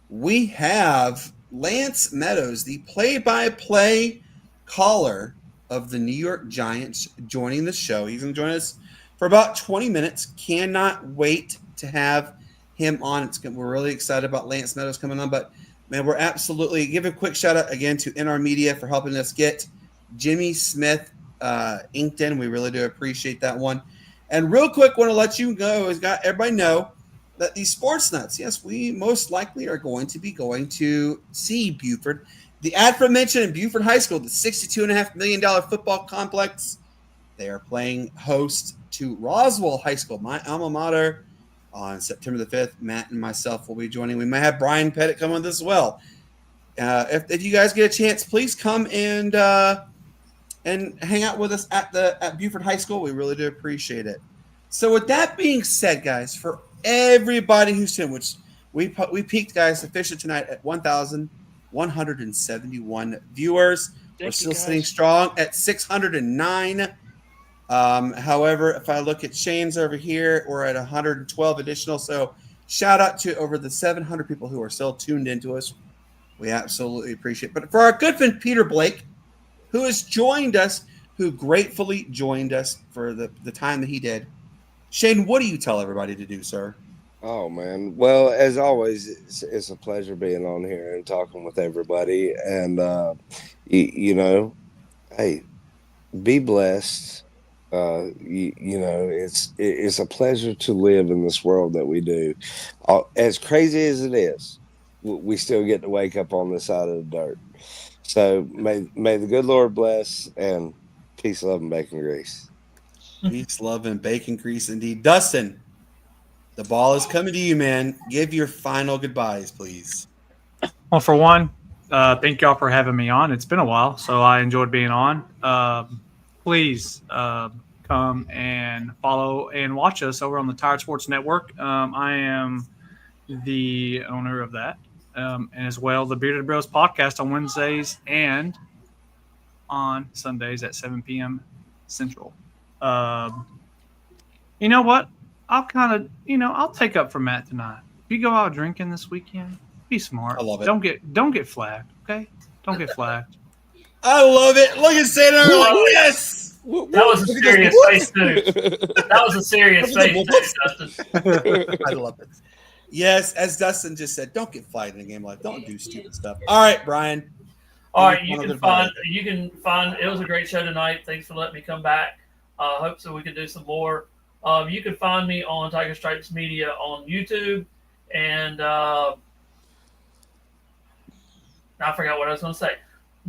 We have Lance Meadows, the play-by-play caller of the New York Giants, joining the show. He's going to join us for about 20 minutes. Cannot wait to have him on. We're really excited about Lance Meadows coming on, but man, we're absolutely give a quick shout out again to NR Media for helping us get Jimmy Smith inked in. We really do appreciate that one. And real quick, want to let you know, everybody know that the Sports Nutz, yes, we most likely are going to see Buford. The aforementioned in Buford High School, the $62.5 million football complex, they are playing host to Roswell High School, my alma mater, on September the 5th. Matt and myself will be joining. We might have Brian Pettit come with us as well. If you guys get a chance, please come and hang out with us at Buford High School. We really do appreciate it. So with that being said, guys, for everybody who's tuned, which we peaked, guys, officially tonight at 1,171 viewers. We're still sitting strong at 609 However, if I look at Shane's over here, we're at 112 additional. So shout out to over the 700 people who are still tuned into us. We absolutely appreciate it. But for our good friend Peter Blake, who has joined us, who gratefully joined us for the time that he did. Shane, what do you tell everybody to do, sir? Oh, man. Well, as always, it's a pleasure being on here and talking with everybody. And, hey, be blessed. It's a pleasure to live in this world that we do. As crazy as it is, we still get to wake up on this side of the dirt. So may the good Lord bless, and peace, love, and bacon grease. Peace, love, and bacon grease indeed. Dustin, the ball is coming to you, man. Give your final goodbyes, please. Well, for one, thank y'all for having me on. It's been a while, so I enjoyed being on. Please come and follow and watch us over on the Tired Sports Network. I am the owner of that. And as well, the Bearded Bros podcast on Wednesdays and on Sundays at 7 p.m. Central. You know what? I'll I'll take up for Matt tonight. If you go out drinking this weekend, be smart. I love it. Don't get flagged, okay? Don't get flagged. I love it. Look at Santa. Like, yes. That was a serious face, too. That was a serious face, Dustin. I love it. Yes, as Dustin just said, don't get flagged in a game like don't do stupid stuff. All right, Brian. All right, you can find. It was a great show tonight. Thanks for letting me come back. Hope so we can do some more. You can find me on Tiger Stripes Media on YouTube, and I forgot what I was going to say.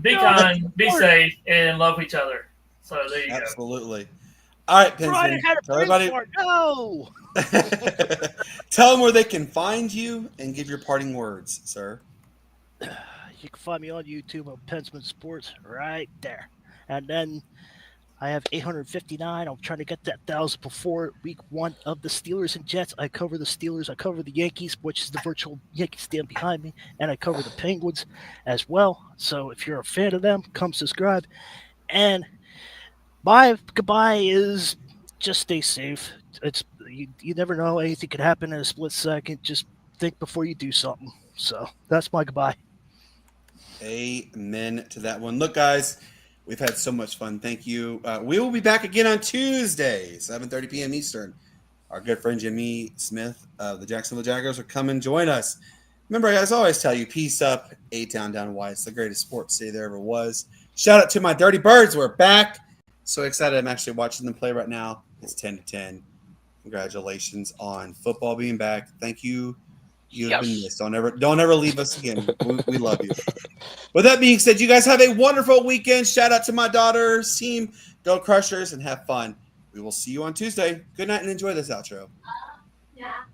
Be kind, be safe, and love each other. So there you go. Absolutely. All right, Brian Pinsman. had a Tell everybody. No. Tell them where they can find you and give your parting words, sir. You can find me on YouTube on Pensman Sports right there. And then I have 859. I'm trying to get that 1,000 before week 1 of the Steelers and Jets. I cover the Steelers. I cover the Yankees, which is the virtual Yankee stand behind me. And I cover the Penguins as well. So if you're a fan of them, come subscribe. And my goodbye is just stay safe. It's you never know. Anything could happen in a split second. Just think before you do something. So that's my goodbye. Amen to that one. Look, guys, we've had so much fun. Thank you. We will be back again on Tuesday, 7:30 p.m. Eastern. Our good friend Jimmy Smith of the Jacksonville Jaguars will come and join us. Remember, as I always tell you, peace up, A-Town down White. It's the greatest sports city there ever was. Shout out to my Dirty Birds. We're back. So excited. I'm actually watching them play right now. It's 10-10. Congratulations on football being back. Thank you. You've been missed. Don't ever leave us again. We love you. With that being said, you guys have a wonderful weekend. Shout out to my daughter, team. Go Crushers and have fun. We will see you on Tuesday. Good night and enjoy this outro. Yeah.